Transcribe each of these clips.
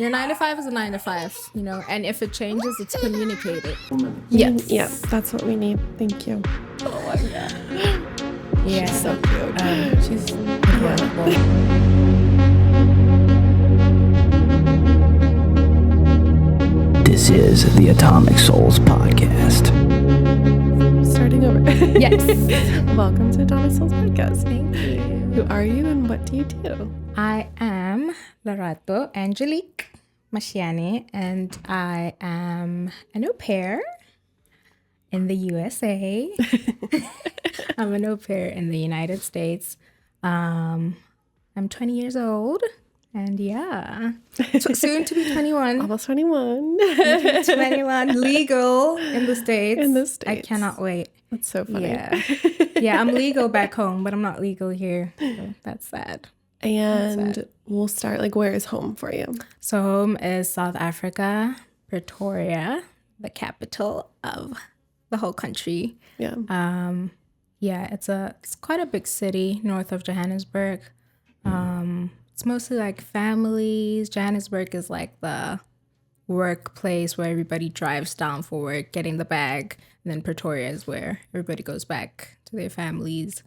Your 9 to 5 is a 9 to 5, you know, and if it changes, it's communicated. Yes. Yeah, that's what we need. Thank you. Oh my God. Yeah. She's so cute. She's adorable. This is the Atomic Souls Podcast. Starting over. Yes. Welcome to Atomic Souls Podcast. Thank you. Who are you and what do you do? I am Larato Angelique Mashiane, and I am an au pair in the USA. I'm an au pair in the United States. I'm 20 years old, and yeah, soon to be 21. Almost 21. 21, legal in the States. In the States. I cannot wait. That's so funny. Yeah, I'm legal back home, but I'm not legal here. So that's sad. And we'll start, like, where is home for you? So home is South Africa, Pretoria, the capital of the whole country. Yeah. Yeah, it's quite a big city north of Johannesburg. It's mostly like families. Johannesburg is like the workplace where everybody drives down for work, getting the bag. And then Pretoria is where everybody goes back to their families.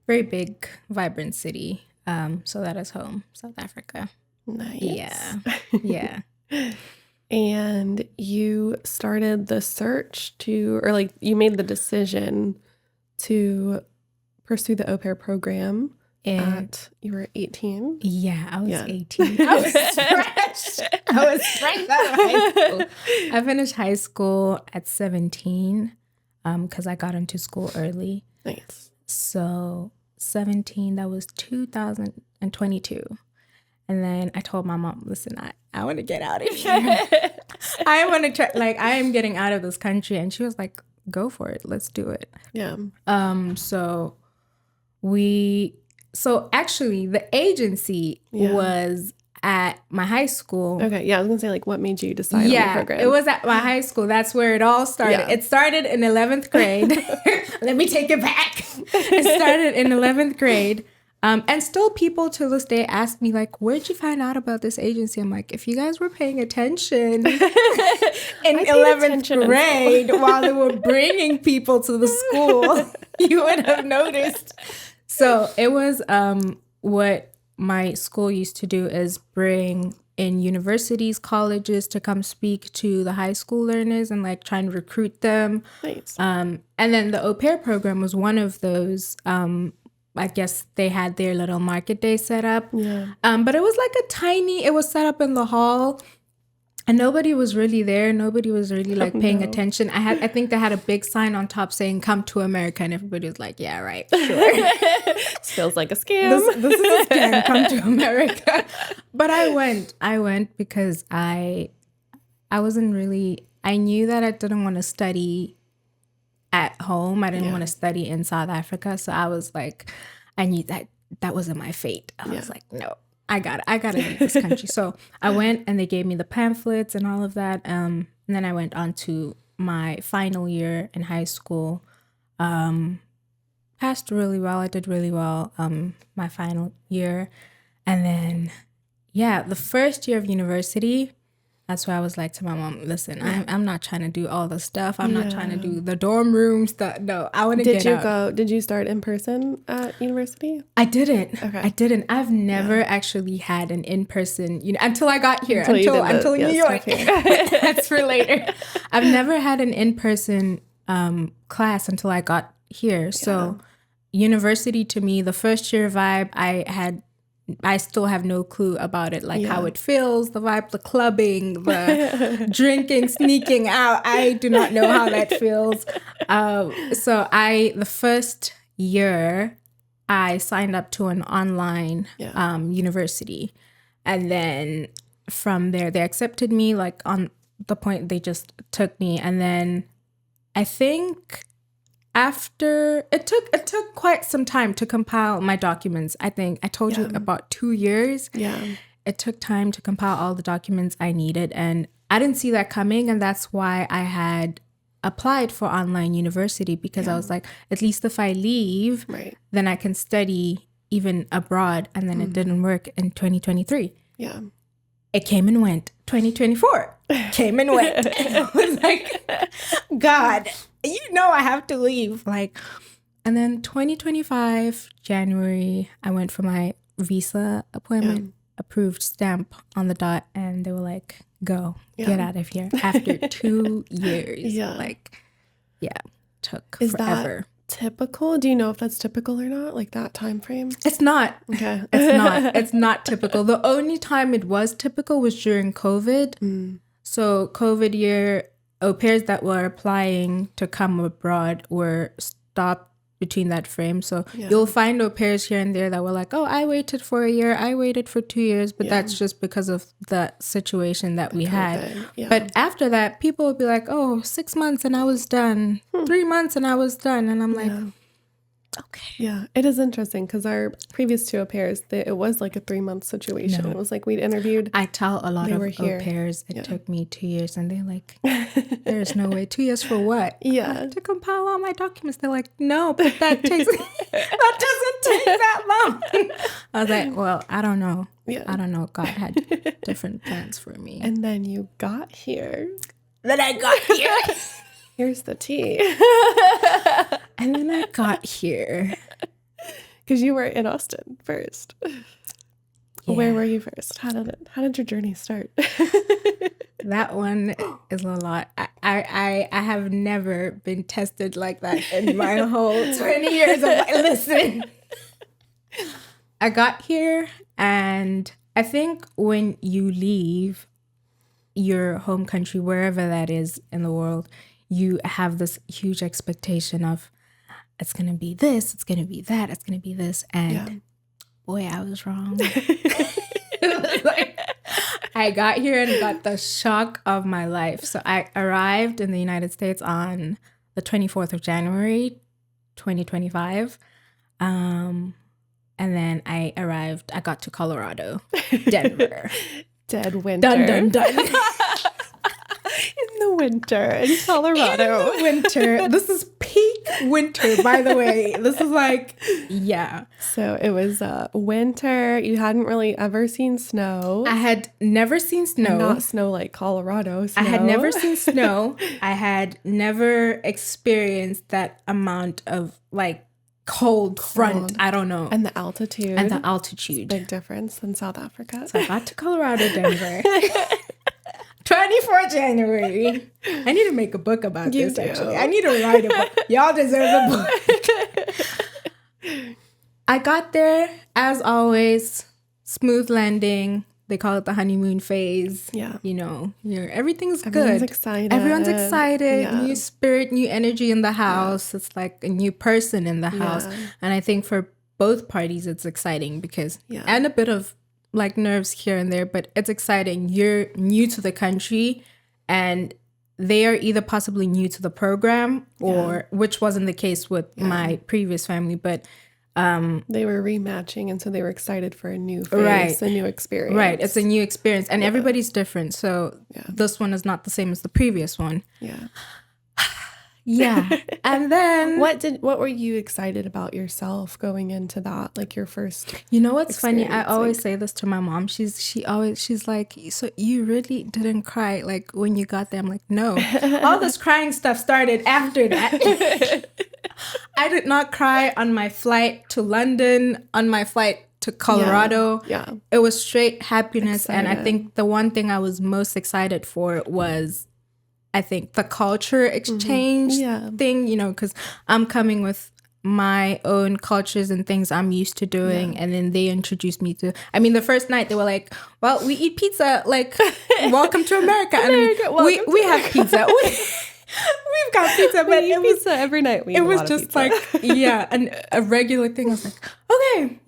Very big, vibrant city. So that is home, South Africa. Nice. Yeah. And you started the search to, or like you made the decision to pursue the au pair program you were 18. Yeah, I was 18. I was stretched. I was straight out of high school. I finished high school at 17 because I got into school early. Nice. So 17, that was 2022. And then I told my mom, listen, I want to get out of here. I want to try, like, I am getting out of this country. And she was like, go for it. Let's do it. Yeah. So actually the agency was at my high school. Okay. Yeah. I was going to say, like, what made you decide on the program? It was at my high school. That's where it all started. Yeah. It started in 11th grade. Let me take it back. It started in 11th grade. And still people to this day ask me, like, where'd you find out about this agency? I'm like, if you guys were paying attention in 11th grade while they were bringing people to the school, you would have noticed. So it was what my school used to do is bring in universities, colleges to come speak to the high school learners and like try and recruit them. Nice. And then the au pair program was one of those. I guess they had their little market day set up. Yeah. But it was like it was set up in the hall. And nobody was really there. Nobody was really like paying attention. I think they had a big sign on top saying, come to America. And everybody was like, yeah, right, sure. This feels like a scam. This is a scam, come to America. But I went because I knew that I didn't want to study at home. I didn't want to study in South Africa. So I was like, I knew that wasn't my fate. I was like, no. I gotta leave this country. So I went and they gave me the pamphlets and all of that. And then I went on to my final year in high school. Passed really well. I did really well my final year. And then, the first year of university, that's why I was like to my mom, listen, I'm not trying to do all the stuff. I'm not trying to do the dorm room stuff. No, I want to get out. Did you start in person at university? I didn't. Okay. I didn't. I've never actually had an in-person, until I got here, until New York. That's for later. I've never had an in-person class until I got here. Yeah. So university to me, the first year vibe, I still have no clue about it, like how it feels, the vibe, the clubbing, the drinking, sneaking out. I do not know how that feels. So the first year, I signed up to an online university. And then from there, they accepted me, like on the point they just took me. And then I think after it took quite some time to compile my documents. I think I told you about 2 years. Yeah. It took time to compile all the documents I needed, and I didn't see that coming, and that's why I had applied for online university, because I was like, at least if I leave, then I can study even abroad. And then it didn't work in 2023. Yeah. It came and went. 2024 came and went. And I was like, God, I have to leave. Like, and then 2025, January, I went for my visa appointment, approved, stamp on the dot, and they were like, go, get out of here. After 2 years. Took forever. Typical? Do you know if that's typical or not? Like that time frame? It's not. Okay. It's not typical. The only time it was typical was during COVID. So COVID year, au pairs that were applying to come abroad were stopped between that frame. So you'll find au pairs here and there that were like, oh, I waited for a year, I waited for 2 years, but that's just because of the situation that we had. But after that, people would be like, oh, 6 months and I was done, 3 months and I was done. And I'm like, okay. Yeah, it is interesting because our previous 2 au pairs, it was like a 3-month situation. No. It was like we'd interviewed. I tell a lot of au pairs it took me 2 years, and they're like, there's no way. 2 years for what? Yeah. To compile all my documents. They're like, no, but that doesn't take that long. I was like, well, I don't know. Yeah. I don't know. God had different plans for me. And then you got here. Then I got here. Here's the tea. And then I got here. Because you were in Austin first. Yeah. Where were you first? How did your journey start? That one is a lot. I have never been tested like that in my whole 20 years of life. Listen. I got here, and I think when you leave your home country, wherever that is in the world, you have this huge expectation of it's going to be this, it's going to be that, it's going to be this. And boy, I was wrong. I got here and got the shock of my life. So I arrived in the United States on the 24th of January, 2025. And then I got to Colorado, Denver. Dead winter. Dun, dun, dun. In the winter in Colorado. In the winter. This is peak winter, by the way. This is like, So it was winter. You hadn't really ever seen snow. I had never seen snow. Not snow like Colorado snow. I had never seen snow. I had never experienced that amount of like cold front. I don't know. And the altitude. Big difference than South Africa. So I got to Colorado, Denver. 24 January. I need to make a book about this, actually. I need to write a book. Y'all deserve a book. I got there, as always, smooth landing. They call it the honeymoon phase. Yeah. Everything's good. Everyone's excited. Yeah. New spirit, new energy in the house. Yeah. It's like a new person in the house. And I think for both parties, it's exciting because, and a bit of like nerves here and there, but it's exciting. You're new to the country and they are either possibly new to the program or, which wasn't the case with my previous family, but they were rematching, and so they were excited for a new phase, a new experience. Right, it's a new experience, and everybody's different. So this one is not the same as the previous one. And then what were you excited about yourself going into that, like your first? You know what's funny? I always say this to my mom. She's like, so you really didn't cry like when you got there? I'm like, no. All this crying stuff started after that. I did not cry on my flight to London, on my flight to Colorado. It was straight happiness. And I think the one thing I was most excited for was, I think, the culture exchange thing, because I'm coming with my own cultures and things I'm used to doing. And then they introduced me to, the first night they were like, well, we eat pizza, like, welcome to America. We have pizza. We've got pizza, but it was pizza every night. It was just like, a regular thing. I was like, okay.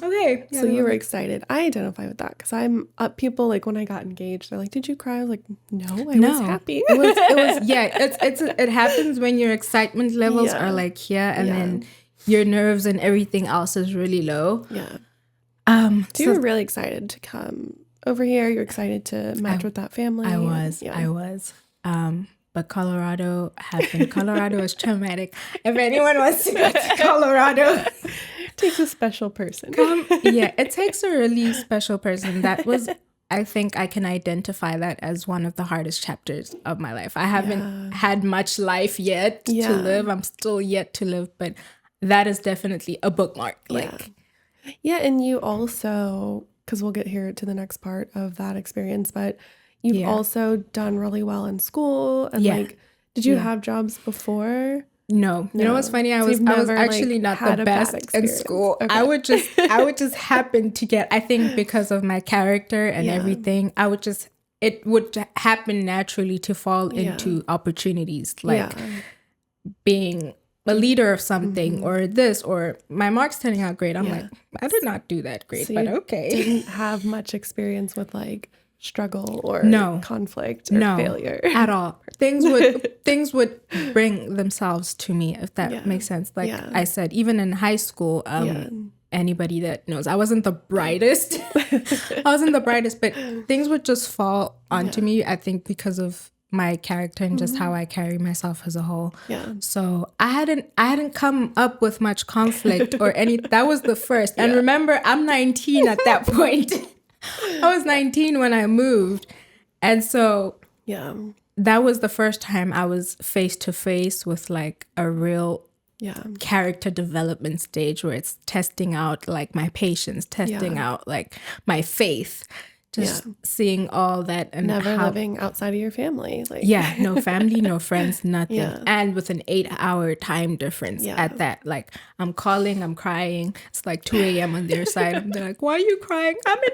Okay. So you were excited. I identify with that because I'm people like when I got engaged, they're like, did you cry? I was like, no, I was happy. It was it happens when your excitement levels are like here and then your nerves and everything else is really low. So you were really excited to come over here. You're excited to match with that family. I was. But Colorado happened. Colorado is traumatic. If anyone wants to go to Colorado, it takes a special person. It takes a really special person. That was I think I can identify that as one of the hardest chapters of my life. I haven't had much life yet to live. I'm still yet to live, but that is definitely a bookmark. Yeah, and you also, because we'll get here to the next part of that experience, but you've also done really well in school. And like, did you have jobs before? No. You know what's funny? I was actually not the best in school. Okay. I would just happen to get, I think because of my character and everything, it would happen naturally to fall into opportunities like being a leader of something or this, or my marks turning out great. I'm like, I did not do that great, so but okay. Didn't have much experience with like struggle or conflict or failure at all. Things would bring themselves to me, if that makes sense. Like I said, even in high school, anybody that knows, I wasn't the brightest. But things would just fall onto me, I think, because of my character and just how I carry myself as a whole. So I hadn't come up with much conflict or any. That was the first. And remember, I'm 19 at that point. I was 19 when I moved, and so that was the first time I was face to face with like a real character development stage where it's testing out like my patience, testing out like my faith. Just seeing all that and never living outside of your family. Like no family, no friends, nothing. And with an 8-hour time difference at that. Like I'm calling, I'm crying. It's like 2 a.m. on their side. And they're like, why are you crying? I'm in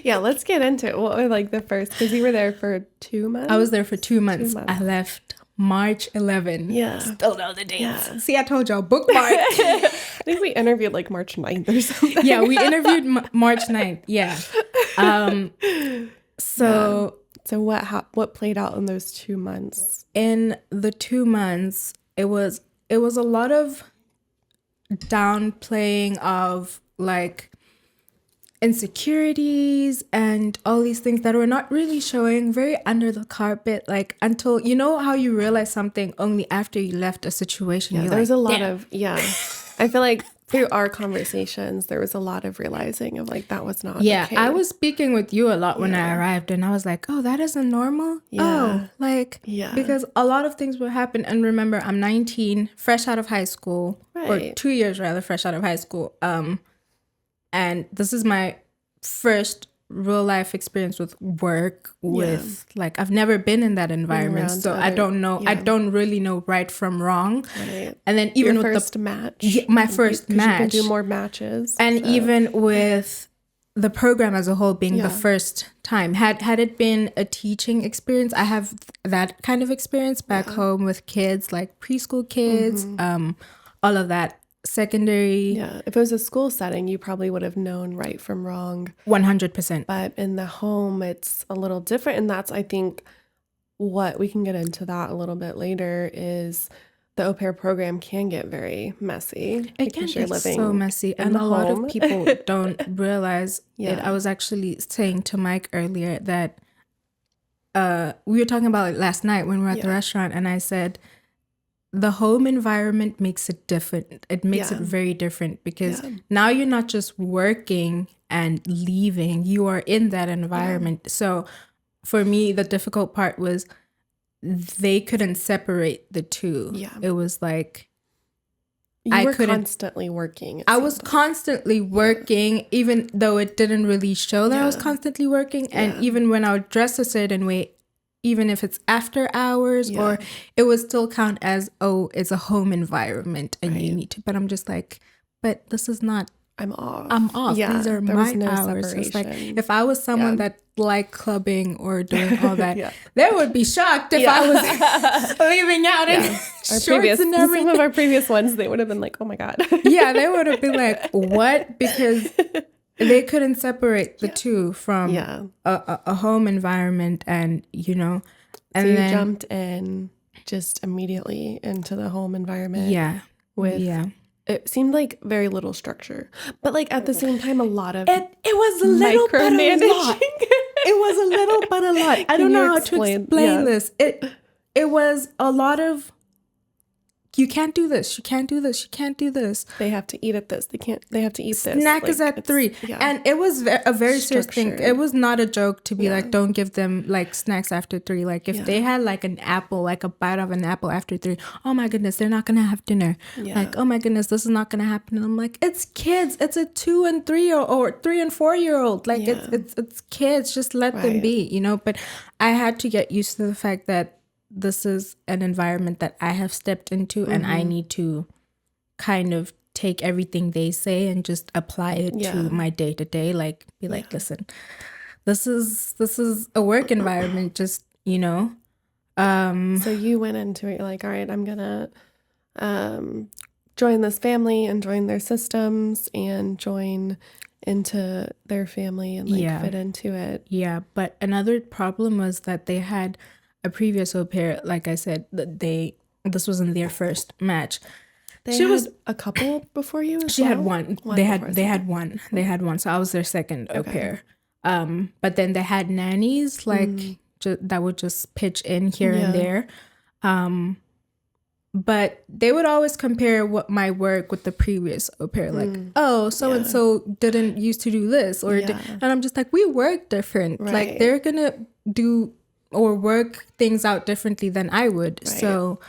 Rematch. Let's get into it. What were like the first, because you were there for 2 months? I was there for 2 months. I left March 11. Still know the dates. See, I told y'all, bookmark. I think we interviewed like March 9th or something. We interviewed March 9th. So what played out in those 2 months? In the 2 months, it was a lot of downplaying of like insecurities and all these things that were not really showing, very under the carpet, like until, you know how you realize something only after you left a situation. There's like, a lot of I feel like through our conversations there was a lot of realizing of like that was not okay. I was speaking with you a lot when I arrived, and I was like, oh, that isn't normal. Because a lot of things would happen. And remember, I'm 19, fresh out of high school, or 2 years rather, fresh out of high school. And this is my first real life experience with work, with like, I've never been in that environment. So I don't know. I don't really know right from wrong. And then even your with first match. My first match. You can do more matches. And even with the program as a whole being the first time. Had it been a teaching experience, I have that kind of experience back home with kids, like preschool kids, all of that. Secondary. If it was a school setting, you probably would have known right from wrong. 100%. But in the home, it's a little different. And that's, I think, what we can get into that a little bit later is the au pair program can get very messy. It can get so messy. And a lot of people don't realize it. I was actually saying to Mike earlier that we were talking about it last night when we were at the restaurant, and I said, the home environment makes it different. It makes it very different because now you're not just working and leaving. You are in that environment. So for me, the difficult part was they couldn't separate the two. It was like I were constantly working. I was constantly working, even though it didn't really show that I was constantly working. And even when I would dress a certain way, even if it's after hours, or it would still count as, oh, it's a home environment and you need to. But I'm just like, but this is not. I'm off. Yeah, these are my hours. So it's like, if I was someone that liked clubbing or doing all that, they would be shocked if I was leaving out in shorts and everything. Some of our previous ones, they would have been like, oh my God. They would have been like, what? Because they couldn't separate the two from a home environment, and and so you then jumped in just immediately into the home environment. It seemed like very little structure, but like at the same time, a lot of it was a little but a lot. It was a little but a lot. I don't know how to explain this. It was a lot of you can't do this. You can't do this. You can't do this. They have to eat at this. They have to eat this. Snack is at 3. Yeah. And it was a very serious thing. It was not a joke to be like, don't give them like snacks after 3. Like if they had like an apple, like a bite of an apple after 3, oh my goodness, they're not going to have dinner. Yeah. Like, oh my goodness, this is not going to happen. And I'm like, it's kids. It's a 2 and 3 or 3 and 4 year old. Like it's kids. Just let them be, you know. But I had to get used to the fact that this is an environment that I have stepped into, and I need to kind of take everything they say and just apply it to my day to day. Like, be like, listen, this is a work environment, just, you know. So you went into it like, all right, I'm gonna join this family and join their systems and join into their family and like fit into it. Yeah, but another problem was that they had a previous au pair. Like I said, this wasn't their first match. She was a couple before you. She had one. They had one. So I was their second au pair. But then they had nannies like that would just pitch in here and there. But they would always compare my work with the previous au pair, like, oh, so and so didn't used to do this, or and I'm just like, we work different. Right. Like they're gonna do or work things out differently than I would. Right. So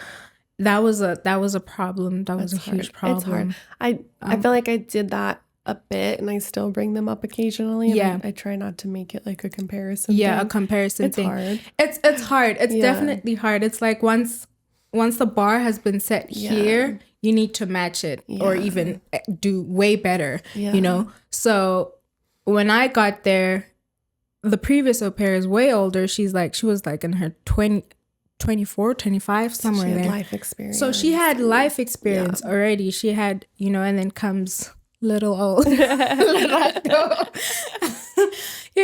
that was a problem. That was a huge problem. It's hard. I feel like I did that a bit, and I still bring them up occasionally. And I try not to make it like a comparison. Yeah, thing. A comparison it's thing. Hard. It's hard. It's definitely hard. It's like once the bar has been set here, you need to match it or even do way better. Yeah. You know. So when I got there, the previous au pair is way older. She was like in her 24, 25, somewhere there. Life experience. So she had life experience already. She had, you know, and then comes little old. Here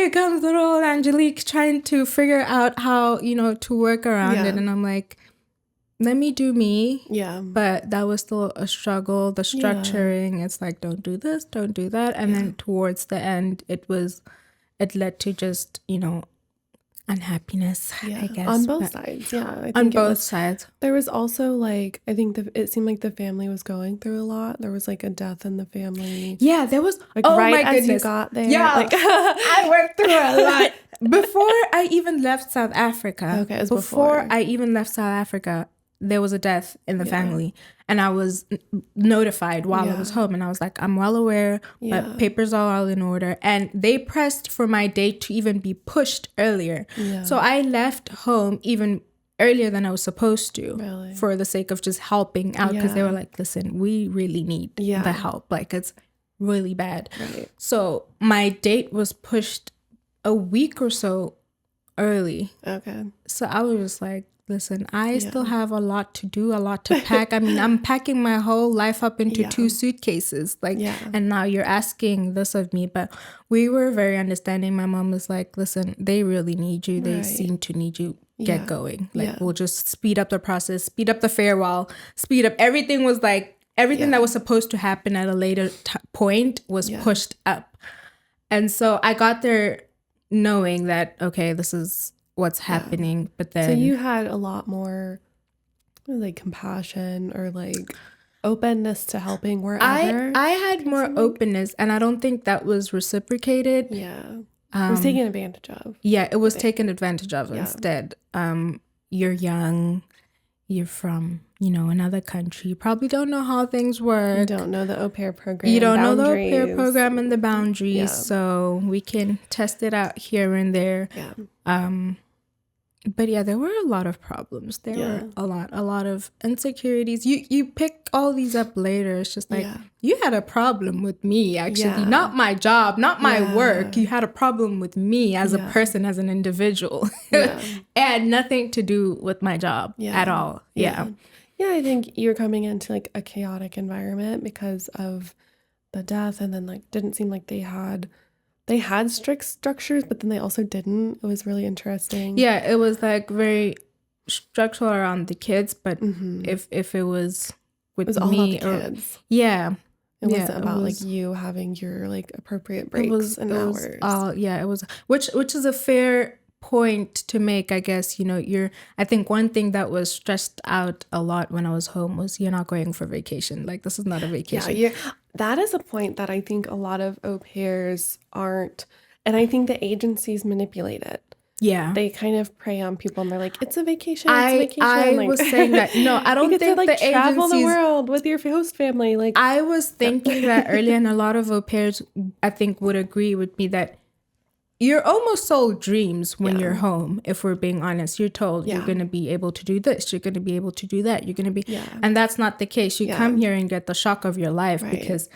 comes little old Angelique trying to figure out how, you know, to work around it. And I'm like, let me do me. Yeah. But that was still a struggle. The structuring, it's like, don't do this, don't do that. And then towards the end, it led to just, you know, unhappiness, I guess. On both sides, I think on both sides. There was also, like, I think it seemed like the family was going through a lot. There was, like, a death in the family. Yeah, there was. Like, right as you got there. Yeah, like, I went through a lot. Before I even left South Africa. Okay, it was before. I even left South Africa, there was a death in the family. And I was notified while I was home. And I was like, I'm well aware, but papers are all in order. And they pressed for my date to even be pushed earlier. Yeah. So I left home even earlier than I was supposed to for the sake of just helping out. Because they were like, listen, we really need the help. Like, it's really bad. Right. So my date was pushed a week or so early. Okay. So I was just like, listen, I still have a lot to do, a lot to pack. I mean, I'm packing my whole life up into 2 suitcases. Like, and now you're asking this of me. But we were very understanding. My mom was like, listen, they really need you. They seem to need you. Get going. Like, we'll just speed up the process, speed up the farewell, speed up. Everything was like, everything that was supposed to happen at a later point was pushed up. And so I got there knowing that, okay, this is what's happening. But then, so you had a lot more like compassion or like openness to helping wherever. I had more openness, and I don't think that was reciprocated. It was taken advantage of. It was taken advantage of instead. You're young, you're from, you know, another country, you probably don't know how things work. You don't know the au pair program. You don't know the au pair program and the boundaries. So we can test it out here and there. But there were a lot of problems. There were a lot of insecurities. You pick all these up later. It's just like, you had a problem with me, actually. Not my job, not my work. You had a problem with me as a person, as an individual. It had nothing to do with my job at all. Yeah, I think you're coming into like a chaotic environment because of the death, and then like didn't seem like they had strict structures, but then they also didn't. It was really interesting. Yeah, it was like very structural around the kids, but if it was with it was me all about the kids. It wasn't about like you having your like appropriate breaks and hours. It was, which is a fair point to make, I guess, I think one thing that was stressed out a lot when I was home was you're not going for vacation. Like, this is not a vacation. Yeah, that is a point that I think a lot of au pairs aren't, and I think the agencies manipulate it. Yeah. They kind of prey on people and they're like, it's a vacation, it's a vacation. I like, was saying that. No, I don't you think get to, the travel agencies... the world with your host family. Like, I was thinking that earlier, and a lot of au pairs, I think, would agree with me that you're almost sold dreams when you're home, if we're being honest. You're told you're going to be able to do this, you're going to be able to do that, you're going to be... And that's not the case. You come here and get the shock of your life because...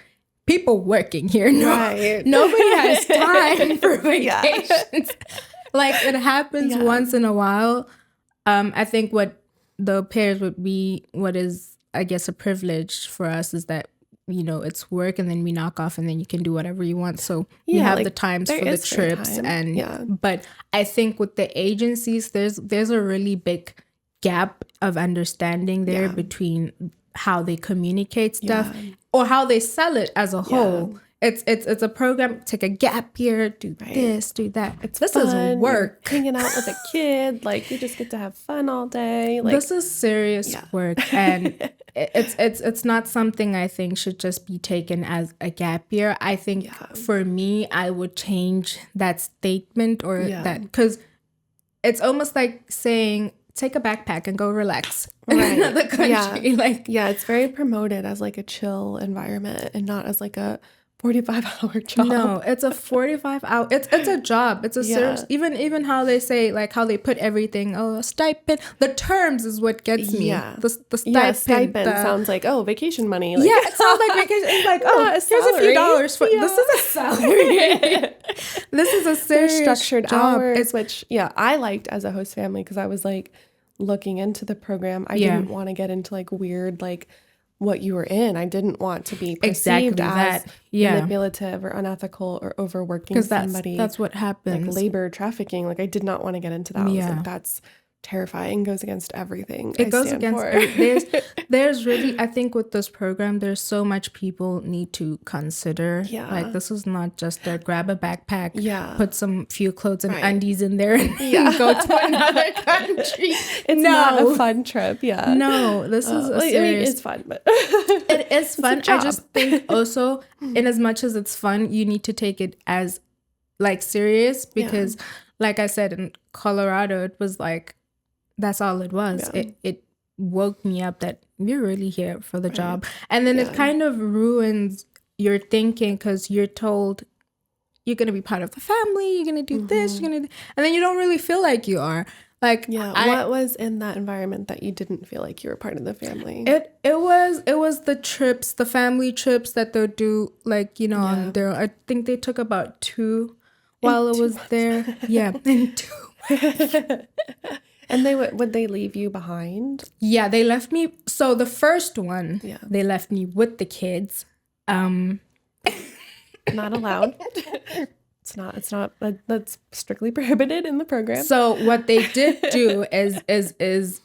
people working here. Nobody has time for vacations. Like, it happens once in a while. I think what the au pairs would be, what is, I guess, a privilege for us is that, it's work and then we knock off and then you can do whatever you want. So you have the times for the trips. But I think with the agencies, there's a really big gap of understanding there between how they communicate stuff or how they sell it as a whole. It's a program. Take a gap year, do this, do that. This fun. Is work. You're hanging out with a kid, like you just get to have fun all day. Like, this is serious work, and it's not something I think should just be taken as a gap year. I think for me, I would change that statement or that, because it's almost like saying, take a backpack and go relax in another country. It's very promoted as like a chill environment and not as like a 45-hour job. No, it's a 45-hour. It's a job. It's a service. Even how they say, like, how they put everything. Oh, a stipend. The terms is what gets me. Yeah. The stipend. Yeah, stipend sounds like, oh, vacation money. Like, it sounds like vacation. It's like, oh, here's a few dollars for this is a salary. This is a serious structured job. hours, which I liked as a host family because I was like looking into the program. I didn't want to get into like weird like what you were in. I didn't want to be perceived as manipulative or unethical or overworking somebody. That's what happens. Like labor trafficking. Like, I did not want to get into that. I was like, that's terrifying. Goes against everything. It goes against there's really, I think with this program, there's so much people need to consider. Like, this is not just a grab a backpack, put some few clothes and undies in there and go to another country. It's not a fun trip. No, this is a serious... it's fun, but it is fun. I just think also, in as much as it's fun, you need to take it as like serious, because like I said, in Colorado, it was like, that's all it was. It woke me up that you're really here for the job. And then it kind of ruins your thinking, because you're told you're going to be part of the family, you're going to do this, and then you don't really feel like you are. Like, what was in that environment that you didn't feel like you were part of the family? It was the trips, the family trips that they'll do, like, on their, I think they took about 2 while it was there. In 2 And would they leave you behind? Yeah, they left me. So the first one, they left me with the kids. Not allowed. It's not. That's strictly prohibited in the program. So what they did do is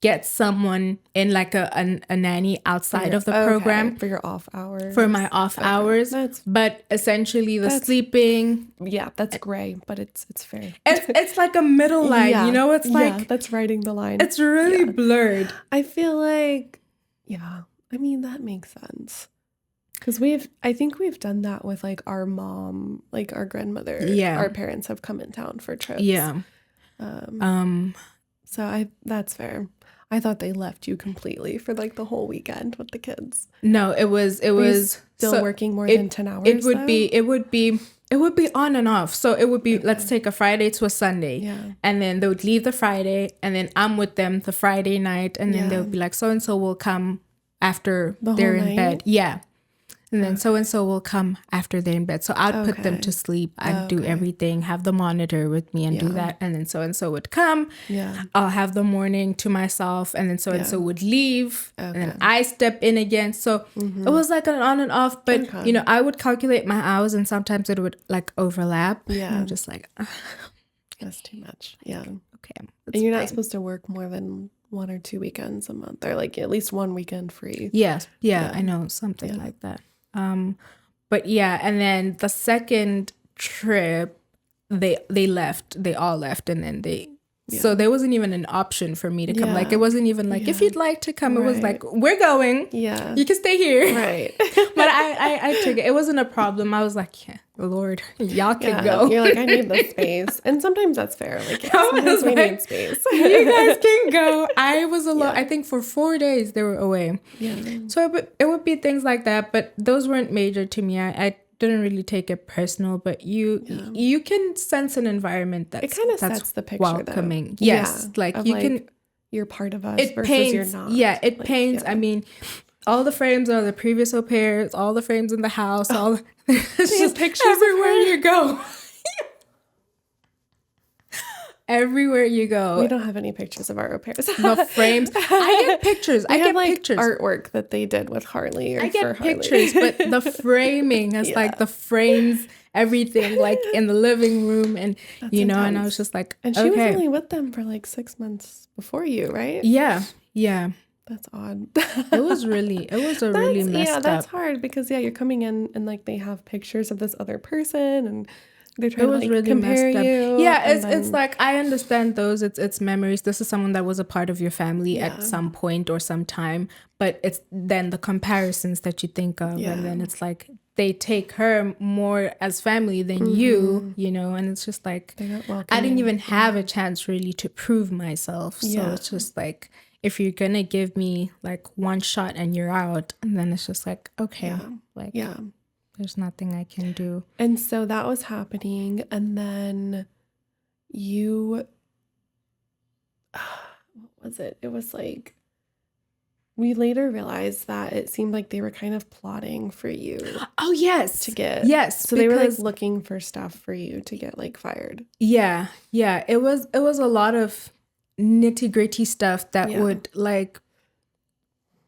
get someone in, like a nanny outside of the program for your off hours. For my off hours, but essentially the sleeping. Yeah, that's gray, but it's fair. It's like a middle line, It's like that's writing the line. It's really blurred. I feel like, I mean, that makes sense. Because I think we've done that with like our mom, like our grandmother. Yeah, our parents have come in town for trips. Yeah. So that's fair. I thought they left you completely for like the whole weekend with the kids. No, it was still working more than 10 hours. It would be on and off. So it would be, let's take a Friday to a Sunday. And then they would leave the Friday, and then I'm with them the Friday night, and then they'll be like, so and so will come after they're in bed. Yeah. And then so-and-so will come after they're in bed. So I'd put them to sleep. I'd do everything, have the monitor with me and do that. And then so-and-so would come. Yeah. I'll have the morning to myself. And then so-and-so would leave. And then I step in again. So it was like an on and off. But, I would calculate my hours, and sometimes it would like overlap. Yeah. And I'm just like, that's too much. Yeah. Okay. And you're not supposed to work more than 1 or 2 weekends a month, or like at least 1 weekend free. Yes. Yeah. I know. Something like that. But yeah, and then the second trip, they left. They all left, and then so there wasn't even an option for me to come. Like, it wasn't even like, if you'd like to come, it was like, we're going. Yeah. You can stay here. Right. But I took it. It wasn't a problem. I was like, yeah, Lord, y'all can go. You're like, I need the space. And sometimes that's fair. Like, sometimes we need space. You guys can go. I was alone. I think for 4 days they were away. Yeah. So it would be things like that. But those weren't major to me. I didn't really take it personal, but you can sense an environment that's, it kind of sets the picture, welcoming. Though. Yes, like you can. You're part of us versus paints, you're not. Yeah, it like, paints. I mean, all the frames are the previous au pairs. All the frames in the house. It's just pictures everywhere you go. Everywhere you go. We don't have any pictures of our au pairs. The frames. I get pictures. I get pictures. Artwork that they did with Harley. Or I get for pictures, Harley. but the framing is like the frames, everything like in the living room, and that's intense. And I was just like, and she was only with them for like 6 months before you, right? Yeah. That's odd. It was really messed up. Yeah, that's hard because you're coming in and like they have pictures of this other person and they're trying to like really compare you. Yeah, it's like, I understand those. It's memories. This is someone that was a part of your family at some point or some time, but it's then the comparisons that you think of, and then it's like they take her more as family than you, and it's just like I didn't even have a chance really to prove myself. So it's just like, if you're gonna give me like one shot and you're out, and then it's just like, okay, there's nothing I can do. And so that was happening. And then what was it? It was like, we later realized that it seemed like they were kind of plotting for you. Oh, yes. To get. Yes. So they were like looking for stuff for you to get like fired. Yeah. Yeah. It was a lot of nitty gritty stuff that would like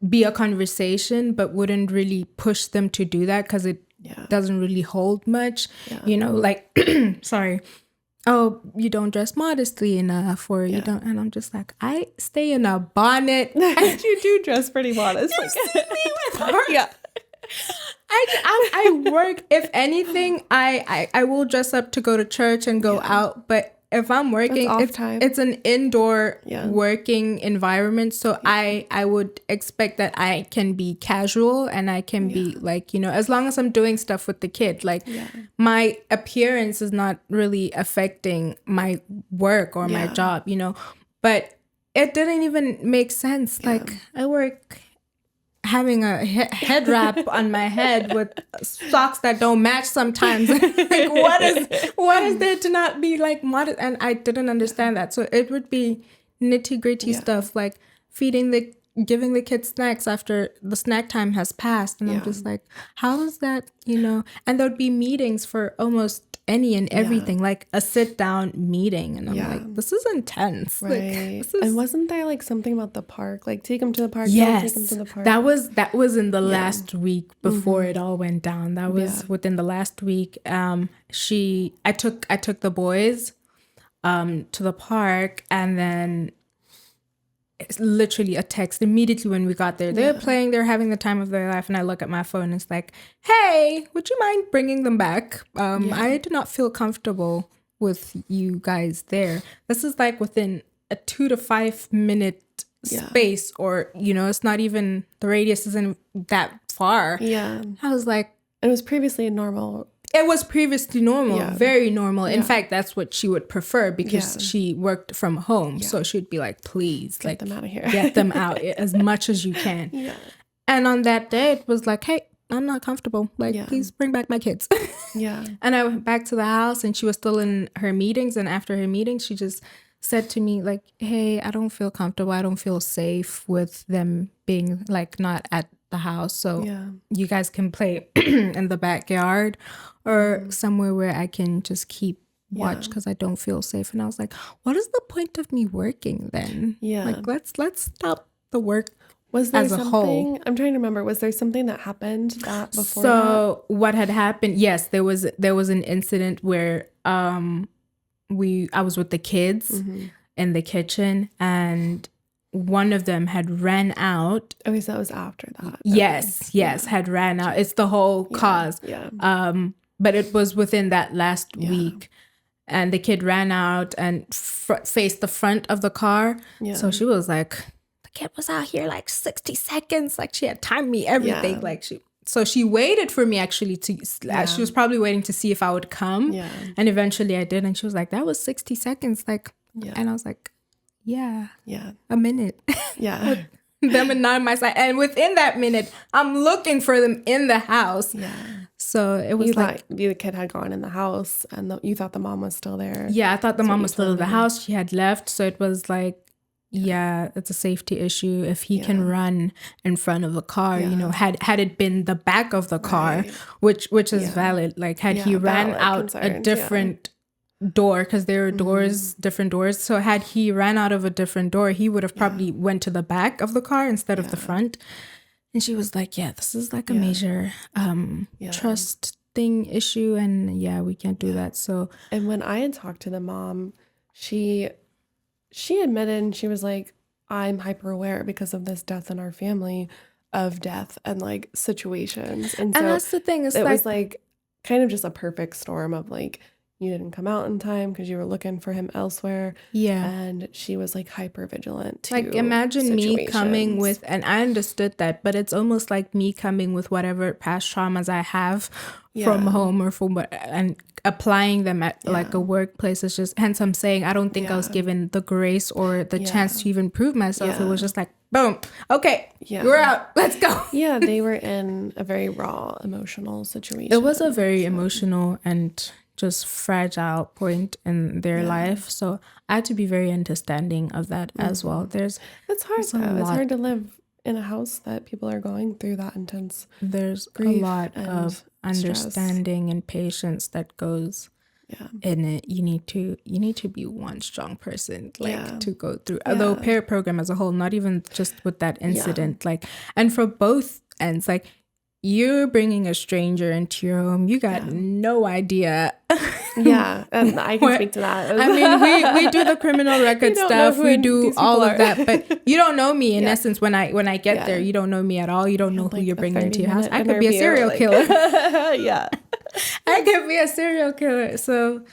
be a conversation, but wouldn't really push them to do that because it doesn't really hold much, like, sorry, oh, you don't dress modestly enough, or you don't, and I'm just like, I stay in a bonnet. And you do dress pretty modest. You see me with her? Yeah. I work, if anything, I will dress up to go to church and go out, but if I'm working, it's an indoor working environment. So I would expect that I can be casual and I can be like, as long as I'm doing stuff with the kid, like my appearance is not really affecting my work or my job, but it didn't even make sense. Like I work having a head wrap on my head with socks that don't match sometimes. Like, what is there to not be like modest? And I didn't understand that. So it would be nitty gritty stuff like giving the kids snacks after the snack time has passed. And I'm just like, how is that, and there'd be meetings for almost any and everything, like a sit down meeting. And I'm like, this is intense. Right. Like, and wasn't there like something about the park? Like take them to the park. Yes. Take them to the park. That was in the last week before it all went down. That was within the last week. I took the boys to the park, and then it's literally a text immediately when we got there. They're playing, they're having the time of their life, and I look at my phone and it's like, hey, would you mind bringing them back? I do not feel comfortable with you guys there. This is like within a 2 to 5 minute space, or it's not even, the radius isn't that far. I was like, it was previously normal. It was previously normal, very normal. In fact, that's what she would prefer because she worked from home. So she'd be like, please, get them out of here. Get them out as much as you can. And on that day, it was like, hey, I'm not comfortable. Like, please bring back my kids. And I went back to the house, and she was still in her meetings. And after her meeting, she just said to me, like, hey, I don't feel comfortable. I don't feel safe with them being like not at the house. So you guys can play in the backyard or somewhere where I can just keep watch because I don't feel safe. And I was like, what is the point of me working then? Like, let's stop the work. Was there as a something, whole. I'm trying to remember, was there something that happened that before So what had happened, yes, there was an incident where I was with the kids in the kitchen, and one of them had ran out. Okay, so that was after that. Yes, had ran out. It's the whole cause. But it was within that last week. and the kid ran out and faced the front of the car. Yeah. So she was like, the kid was out here like 60 seconds. Like she had timed me everything. Yeah. So she waited for me actually she was probably waiting to see if I would come. Yeah. And eventually I did. And she was like, that was 60 seconds. Like, and I was like, yeah, a minute. Yeah. Them and not on my side. And within that minute, I'm looking for them in the house. Yeah. So it was the kid had gone in the house and you thought the mom was still there. Yeah, I thought the mom was still in the house. She had left. So it was like, it's a safety issue. If he can run in front of the car, you know, had it been the back of the car, which is valid. Like had he ran out a different door, because there are doors, different doors. So had he ran out of a different door, he would have probably went to the back of the car instead of the front. And she was like, this is like a major trust thing issue. And we can't do that. So, and when I had talked to the mom, she admitted, and she was like, I'm hyper aware because of this death in our family of death and like situations. And so that's the thing. It was like kind of just a perfect storm of like, you didn't come out in time because you were looking for him elsewhere. Yeah. And she was like hyper vigilant to like situations. Me coming with, and I understood that, but it's almost like me coming with whatever past traumas I have from home or from and applying them at like a workplace. It's just, hence I'm saying I don't think I was given the grace or the chance to even prove myself. It was just like, boom, okay, we're out, let's go. Yeah, they were in a very raw emotional situation. It was a very emotional and just fragile point in their life. So I had to be very understanding of that as well. It's hard though. It's hard to live in a house that people are going through that intense There's a lot of understanding and patience that goes in it. You need to be one strong person to go through. Although pair program as a whole, not even just with that incident, like, and for both ends, like, you're bringing a stranger into your home. You got no idea. And I can speak to that. I mean, we do the criminal record stuff. We do all of that, but you don't know me. In essence, when I get there, you don't know me at all. You don't know who you're bringing into your house. I could be a serial killer. I could be a serial killer. So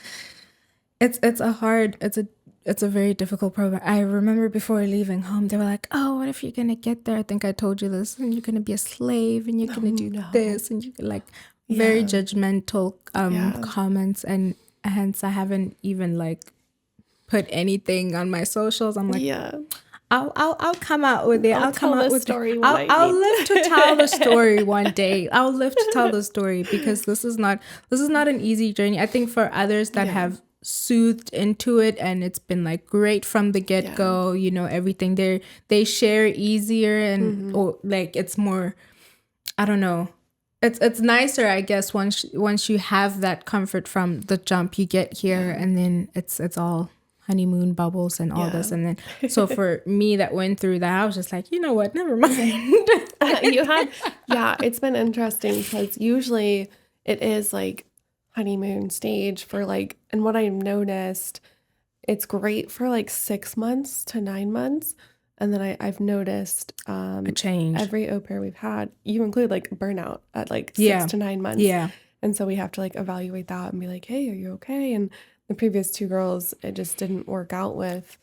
it's a very difficult program. I remember before leaving home, they were like, oh, what if you're going to get there? I think I told you this. And you're going to be a slave and you're going to do this. And you like very judgmental comments. And hence I haven't even like put anything on my socials. I'm like, I'll come out with it. I'll come out with story. I'll live to tell the story one day. I'll live to tell the story, because this is not an easy journey. I think for others that have soothed into it and it's been like great from the get-go, you know, everything they share easier and or like it's more, I don't know, it's nicer, I guess, once you have that comfort from the jump. You get here and then it's all honeymoon bubbles and all this, and then so for me that went through that, I was just like, you know what, never mind. It's been interesting because usually it is like honeymoon stage for like, and what I noticed, it's great for like 6 months to 9 months, and then I've noticed a change. Every au pair we've had, you include like burnout at like 6 to 9 months, and so we have to like evaluate that and be like, hey, are you okay? And the previous 2 girls, it just didn't work out with.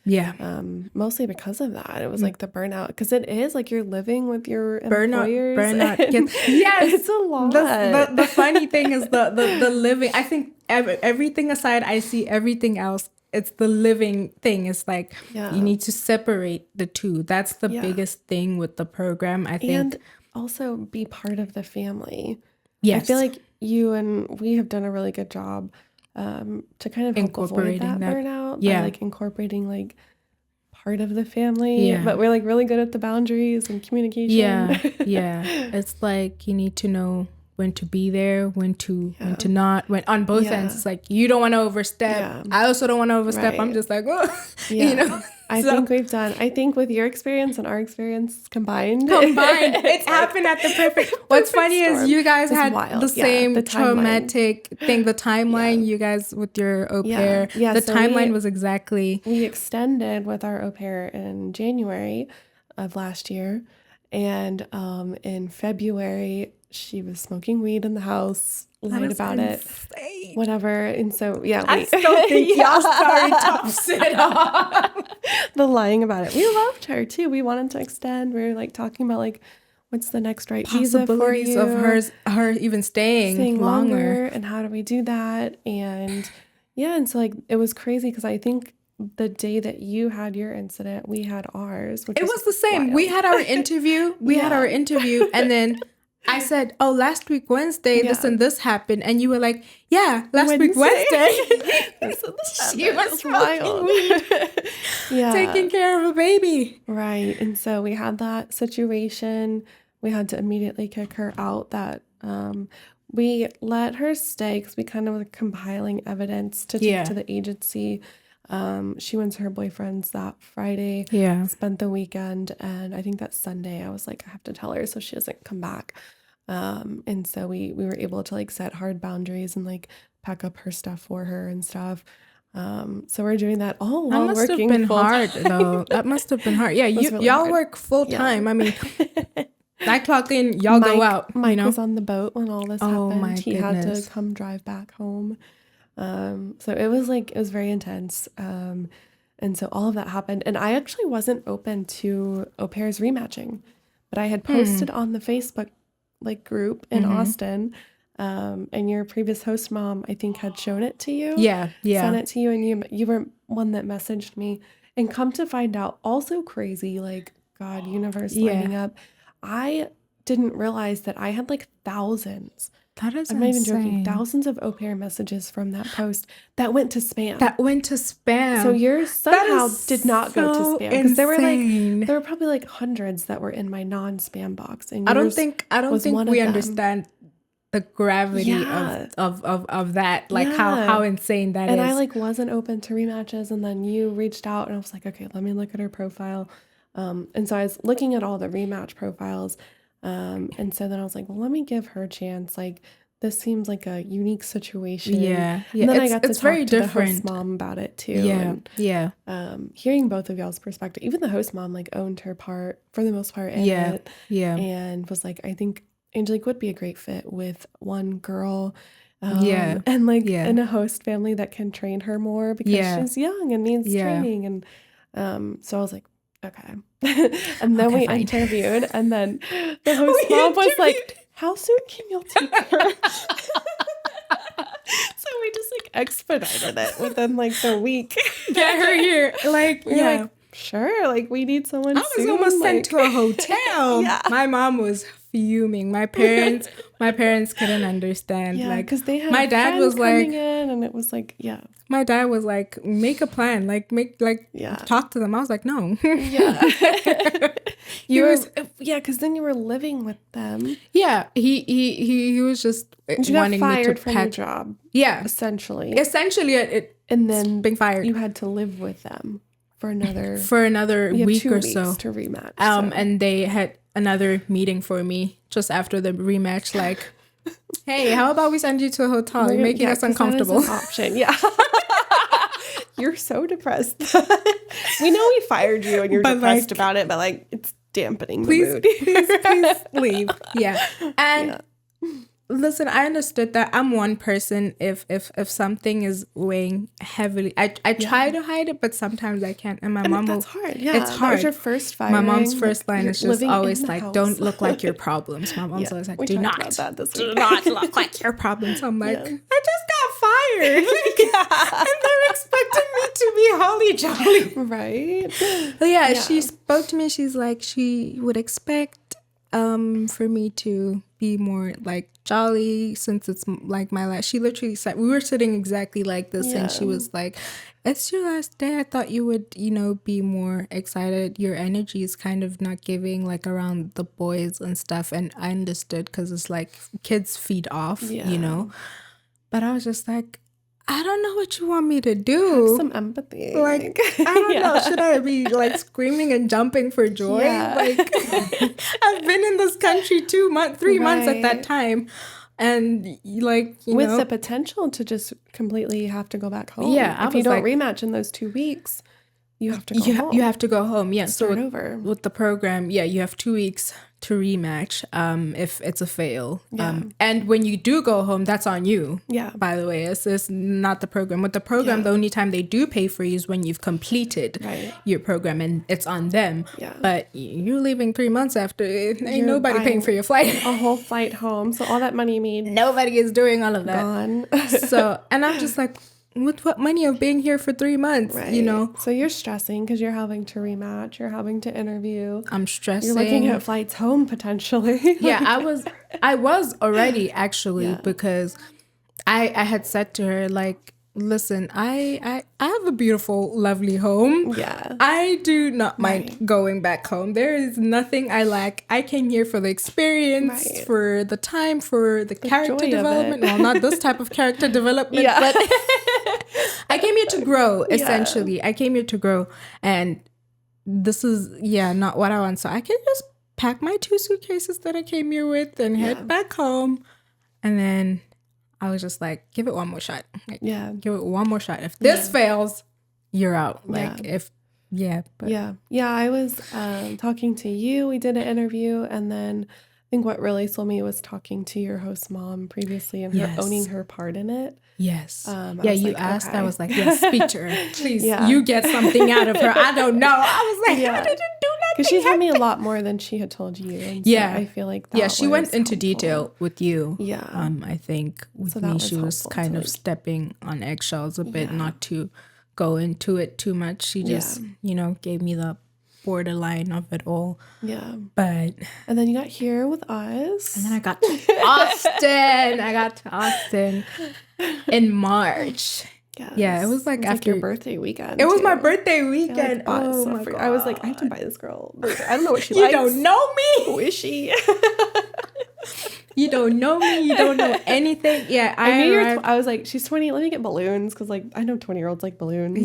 Mostly because of that. It was like the burnout, because it is like you're living with your employers. Burnout. It's a lot. The funny thing is the living. I think everything aside, I see everything else. It's the living thing. It's like you need to separate the two. That's the biggest thing with the program, I think. And also be part of the family. Yes. I feel like you and we have done a really good job to kind of incorporating avoid that burnout by like incorporating like part of the family, but we're like really good at the boundaries and communication. It's like you need to know when to be there, when to not, when on both ends. It's like you don't want to overstep. I also don't want to overstep. I'm just like, you know. I think with your experience and our experience combined, it's happened at the perfect. What's funny is you guys had the same traumatic thing. The timeline, you guys with your au pair, the timeline was exactly. We extended with our au pair in January of last year, and in February she was smoking weed in the house lied about it, whatever. And so, yeah. I still think y'all sorry tops it off. The lying about it. We loved her too. We wanted to extend. We were like talking about like, what's the next right visa for you? Of her even staying longer. And how do we do that? And yeah, and so like it was crazy because I think the day that you had your incident, we had ours. Which was the same. Wild. We had our interview. And then I said, "Oh, last week Wednesday, this and this happened," and you were like, "Yeah, last week Wednesday." She was smoking weed, taking care of a baby. Right, and so we had that situation. We had to immediately kick her out. That we let her stay because we kind of were compiling evidence to take to the agency. She went to her boyfriend's that Friday. Yeah. Spent the weekend, and I think that Sunday I was like, I have to tell her so she doesn't come back. And so we were able to like set hard boundaries and like pack up her stuff for her and stuff. So we're doing that all while working. That must have been hard though. That must have been hard. Yeah, y'all hard. Work full time. I mean, I clock in, y'all go out. Mike was on the boat when all this happened. He goodness. Had to come drive back home. So it was very intense. And so all of that happened. And I actually wasn't open to au pairs rematching, but I had posted on the Facebook like group in Austin. And your previous host mom, I think, had shown it to you. Yeah. Sent it to you, and you were one that messaged me. And come to find out, also crazy, like God, universe lining up. I didn't realize that I had like thousands. That is I'm not even joking. Thousands of au pair messages from that post that went to spam. So yours somehow did not go to spam because there were probably like hundreds that were in my non-spam box. And I don't think we understand the gravity of that, like how insane that is. And I like wasn't open to rematches, and then you reached out, and I was like, okay, let me look at her profile. And so I was looking at all the rematch profiles. And so then I was like, well, let me give her a chance. Like, this seems like a unique situation. Yeah. And then I got to talk very to different. the host mom about it too. And, hearing both of y'all's perspective, even the host mom like owned her part for the most part in it. Yeah. And was like, I think Angelique would be a great fit with one girl. And like in a host family that can train her more because she's young and needs training. And so I was like, okay. And then we interviewed, and then the host mom was like, how soon can y'all take her? So we just like expedited it within like the week. Get her here. Like, like, sure, like we need someone soon. I was almost sent to a hotel. My mom was fuming. My parents couldn't understand. Like, because they had my dad was like coming in, and it was like, my dad was like, make a plan, talk to them. I was like, no. Because then you were living with them. Yeah, he was just wanting fired me to from your job. Yeah, essentially, and then being fired. You had to live with them for another week or so to rematch. And they had another meeting for me just after the rematch. Like, hey, how about we send you to a hotel? You're making us uncomfortable. That is an option. Yeah. You're so depressed. We know we fired you and you're depressed about it, but like it's dampening the mood. Please leave. Yeah. And listen, I understood that. I'm one person. If something is weighing heavily, I try to hide it, but sometimes I can't. And my mom that's hard. Yeah, it's hard. That was your first firing. My mom's first line is just always like, "Don't look like your problems." My mom's always like, "Do not look like your problems." I'm like, I just got fired, and they're expecting me to be holly jolly, right? But she spoke to me. She's like, she would expect for me to be more like jolly since it's like my last. She literally said, we were sitting exactly like this, and she was like, it's your last day. I thought you would, be more excited. Your energy is kind of not giving like around the boys and stuff. And I understood because it's like kids feed off, But I was just like, I don't know what you want me to do. Have some empathy. Like, I don't know. Should I be like screaming and jumping for joy? Yeah. Like, I've been in this country 3 months at that time. And like, with the potential to just completely have to go back home. Yeah. If you don't rematch in those 2 weeks, you have to go home. You have to go home. Yeah. Start over. With the program, you have 2 weeks to Rematch if it's a fail. And when you do go home, that's on you. Yeah. By the way, it's not the program. With the program, the only time they do pay for you is when you've completed your program, and it's on them. Yeah. But you're leaving 3 months after. Ain't nobody paying for your flight. A whole flight home. So all that money you made. Nobody is doing all of that. Gone. So, and I'm just like, with what money of being here for 3 months, you know? So you're stressing because you're having to rematch, you're having to interview. I'm stressing. You're looking at flights home potentially. Yeah, I was already actually because I had said to her, like, listen, I have a beautiful, lovely home. Yeah. I do not mind going back home. There is nothing I lack. I came here for the experience, for the time, for the character development. Well, not this type of character development, but I came here to grow, essentially. I came here to grow. And this is, not what I want. So I can just pack my 2 suitcases that I came here with and head back home. And then I was just like, give it one more shot. Like, give it one more shot. If this fails, you're out. Like, I was talking to you. We did an interview. And then I think what really sold me was talking to your host mom previously and her owning her part in it. Yes. You asked. Okay. I was like, yes, speak to her. Please, you get something out of her. I don't know. I was like, I didn't do nothing. Because she told me a lot more than she had told you. And so I feel like that she went into detail with you. Yeah. I think with me, she was kind of stepping on eggshells a bit, not to go into it too much. She just, gave me the borderline of it all. Yeah. But and then you got here with us. And then I got to Austin. I got to Austin in March. Yes. Yeah, it was like after your birthday weekend. It was my birthday weekend. Oh my God. I was like, I have to buy this girl. I don't know what she likes. You don't know me. Who is she? You don't know me. You don't know anything. Yeah, I was like, she's 20. Let me get balloons because, like, I know 20-year-olds like balloons.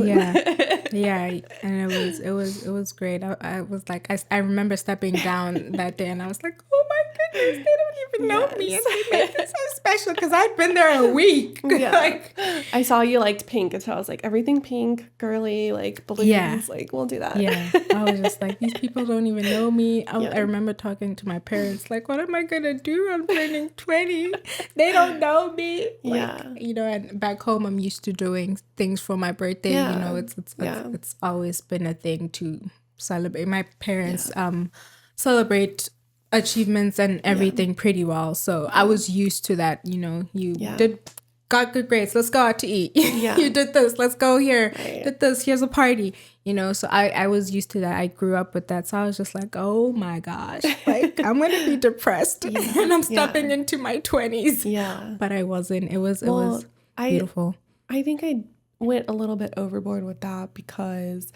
Yeah, and it was great. I was like, I remember stepping down that day, and I was like, oh my goodness, they don't even know me, and they make it so special because I'd been there a week. Like, I saw you liked pink, and so I was like, everything pink, girly, like balloons. Like, we'll do that. Yeah, I was just like, these people don't even know me. I remember talking to my parents, like, what am I gonna do? I'm turning 20. They don't know me. Like, and back home, I'm used to doing things for my birthday. It's always been a thing to celebrate. My parents celebrate achievements and everything pretty well. So I was used to that. Got good grades. Let's go out to eat. You did this. Let's go here. Did this. Here's a party. So I was used to that. I grew up with that. So I was just like, oh my gosh, like I'm going to be depressed and I'm stepping into my 20s. Yeah. But I wasn't. It was beautiful. I think I went a little bit overboard with that because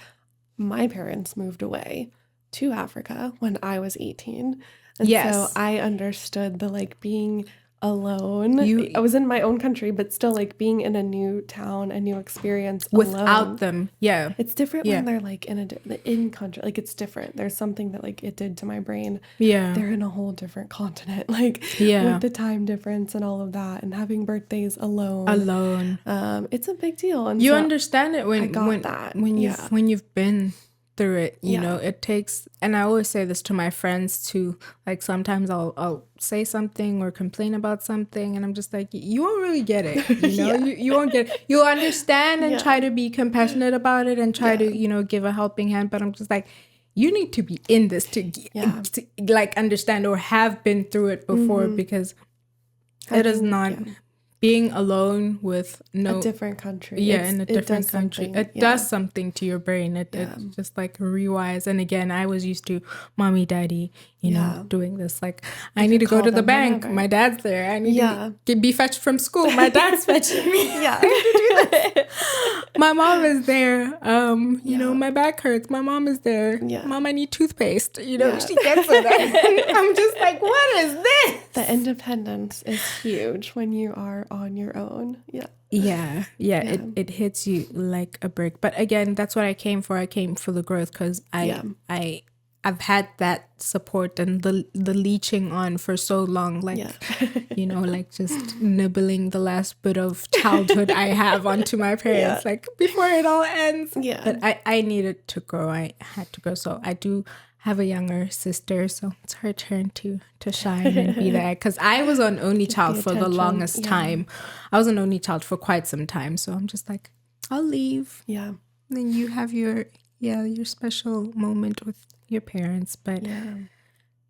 my parents moved away to Africa when I was 18. And so I understood the like being alone. I was in my own country, but still like being in a new town, a new experience without alone. Them. Yeah. It's different when they're like in country. Like it's different. There's something that like it did to my brain. Yeah. They're in a whole different continent. Like with the time difference and all of that and having birthdays alone. It's a big deal. And you so understand it when you've been through it, you know, it takes, and I always say this to my friends too, like sometimes I'll say something or complain about something and I'm just like, you won't really get it, you know, you won't get it. You'll understand and try to be compassionate about it and try to, you know, give a helping hand, but I'm just like, you need to be in this to like understand or have been through it before because it is not... Being alone with a different country. Yeah, in a different country. It does something to your brain. It just like rewires. And again, I was used to mommy, daddy, you know, doing this. Like, I need to go to the bank. My dad's there. I need to be fetched from school. My dad's fetching me. I need to do this. My mom is there. You know, my back hurts. My mom is there. Mom, I need toothpaste. You know, she gets it. I'm just like, what is this? The independence is huge when you are on your own. It hits you like a brick. But again, that's what I came for. I came for the growth because I I've had that support and the leeching on for so long, like, you know, like just nibbling the last bit of childhood I have onto my parents, like before it all ends. Yeah. But I needed to grow. I had to grow. So I do have a younger sister, so it's her turn to shine and be there. Because I was an only child for the longest time. I was an only child for quite some time. So I'm just like, I'll leave. Yeah. Then you have your special moment with your parents. But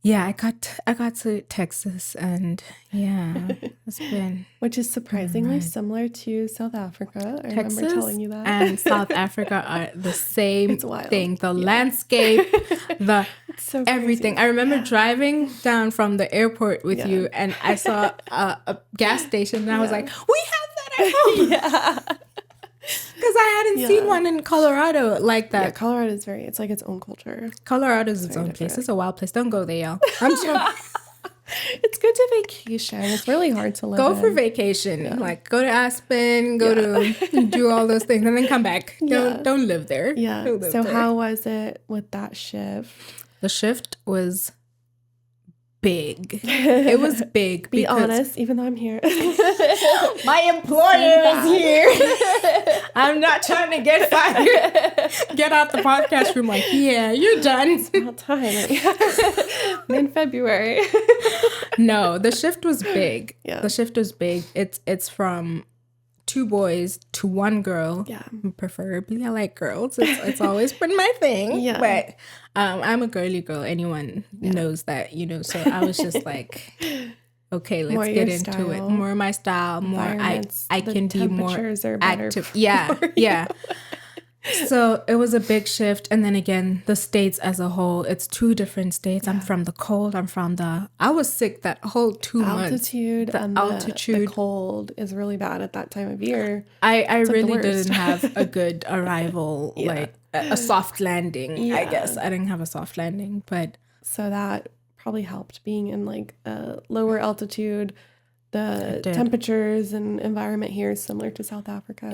yeah, I got to Texas, and it's been, which is surprisingly similar to South Africa. I remember telling you that. And South Africa are the same thing. The landscape, the so everything. I remember driving down from the airport with you, and I saw a gas station, and I was like, we have that at home. Because I hadn't seen one in Colorado like that. Yeah, Colorado is it's like its own culture. Colorado is its own place. It's a wild place. Don't go there, y'all. I'm sure. It's good to vacation. It's really hard to live Go for vacation. Yeah. Like, go to Aspen, go to do all those things, and then come back. Don't live there. Yeah. So how was it with that shift? The shift was big. It was big. Be honest, even though I'm here. My employer is here. I'm not trying to get fired. Get out the podcast room like, yeah, you're done. It's about time. Mid-February. No, the shift was big. Yeah. The shift was big. It's from 2 boys to 1 girl. Yeah. Preferably, I like girls. It's always been my thing. Yeah. But I'm a girly girl. Anyone knows that, you know. So I was just like, okay, let's get into style. It. More my style. More I can be more active. Yeah. So it was a big shift. And then again, the states as a whole, it's 2 different states. I'm from the cold. I was sick that whole 2 months. The altitude. The cold is really bad at that time of year. I really didn't have a good arrival, like a soft landing, I guess. I didn't have a soft landing, but. So that probably helped being in like a lower altitude. The temperatures and environment here is similar to South Africa.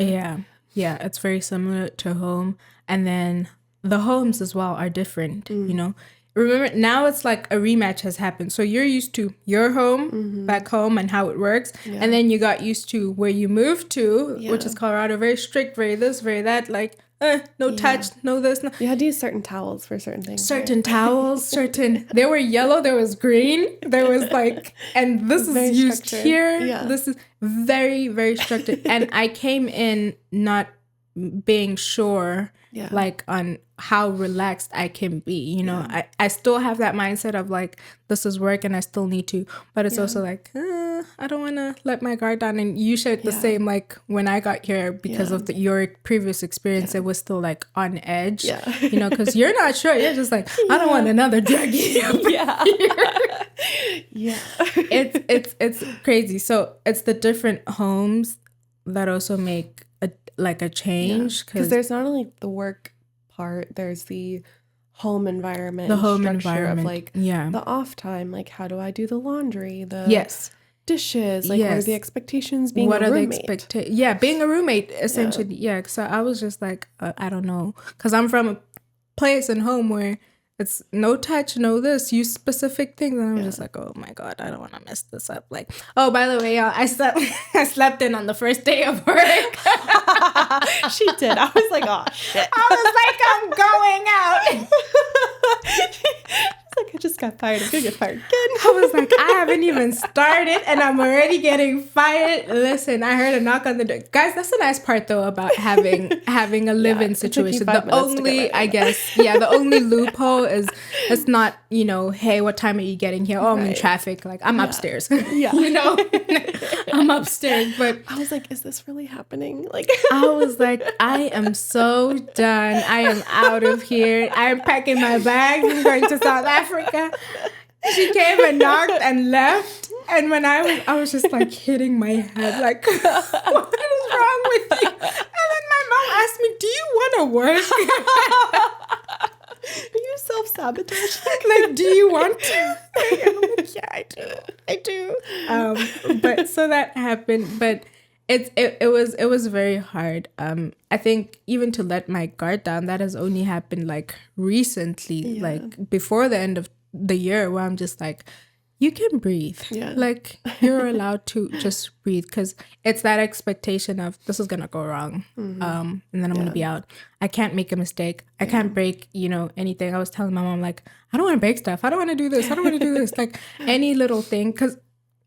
Yeah, it's very similar to home. And then the homes as well are different, you know. Remember, now it's like a rematch has happened. So you're used to your home, back home, and how it works. Yeah. And then you got used to where you moved to, which is Colorado. Very strict, very this, very that. Like, no touch, no this. No. You had to use certain towels for certain things. Towels, There were yellow, there was green. There was like, and this is used structured. Here. Yeah. This is very, very structured. And I came in not being sure, like, on how relaxed I can be. You know, I still have that mindset of like, this is work and I still need to. But it's also like, I don't want to let my guard down. And you shared the same, like, when I got here, because of your previous experience, it was still like on edge. Yeah. You know, because you're not sure. You're just like, I don't want another druggie. It's crazy. So it's the different homes that also make a change, because there's not only the work part, there's the home environment, the home environment of like the off time, like how do I do the laundry, the dishes, like what are the expectations being a roommate? Being a roommate essentially. So I was just like, I don't know, because I'm from a place and home where it's no touch, no this, use specific things. And I'm just like, oh my God, I don't want to mess this up. Like, oh, by the way, y'all, I slept in on the first day of work. She did. I was like, oh, shit. I was like, I'm going out. It's like, I just got fired. I'm going to get fired again. I was like, I haven't even started and I'm already getting fired. Listen, I heard a knock on the door. Guys, that's the nice part, though, about having a live-in situation. The only, I guess, the only loophole is it's not, you know, hey, what time are you getting here? Oh, I'm in traffic. Like, I'm upstairs. You know, I'm upstairs. But I was like, is this really happening? Like, I was like, I am so done. I am out of here. I'm packing my bags. I'm going to South Africa. She came and knocked and left. And when I was just like hitting my head, like, what is wrong with you? And then my mom asked me, do you want to work? Are you self-sabotage? Like, do you want to? And I'm like, yeah, I do. But so that happened. But it was very hard. I think even to let my guard down, that has only happened like recently, like before the end of the year, where I'm just like, you can breathe. Yeah. Like you're allowed to just breathe, because it's that expectation of this is gonna go wrong. And then I'm gonna be out. I can't make a mistake. I can't break, anything. I was telling my mom, like, I don't want to break stuff. I don't want to do this. I don't want to do this. Like any little thing, because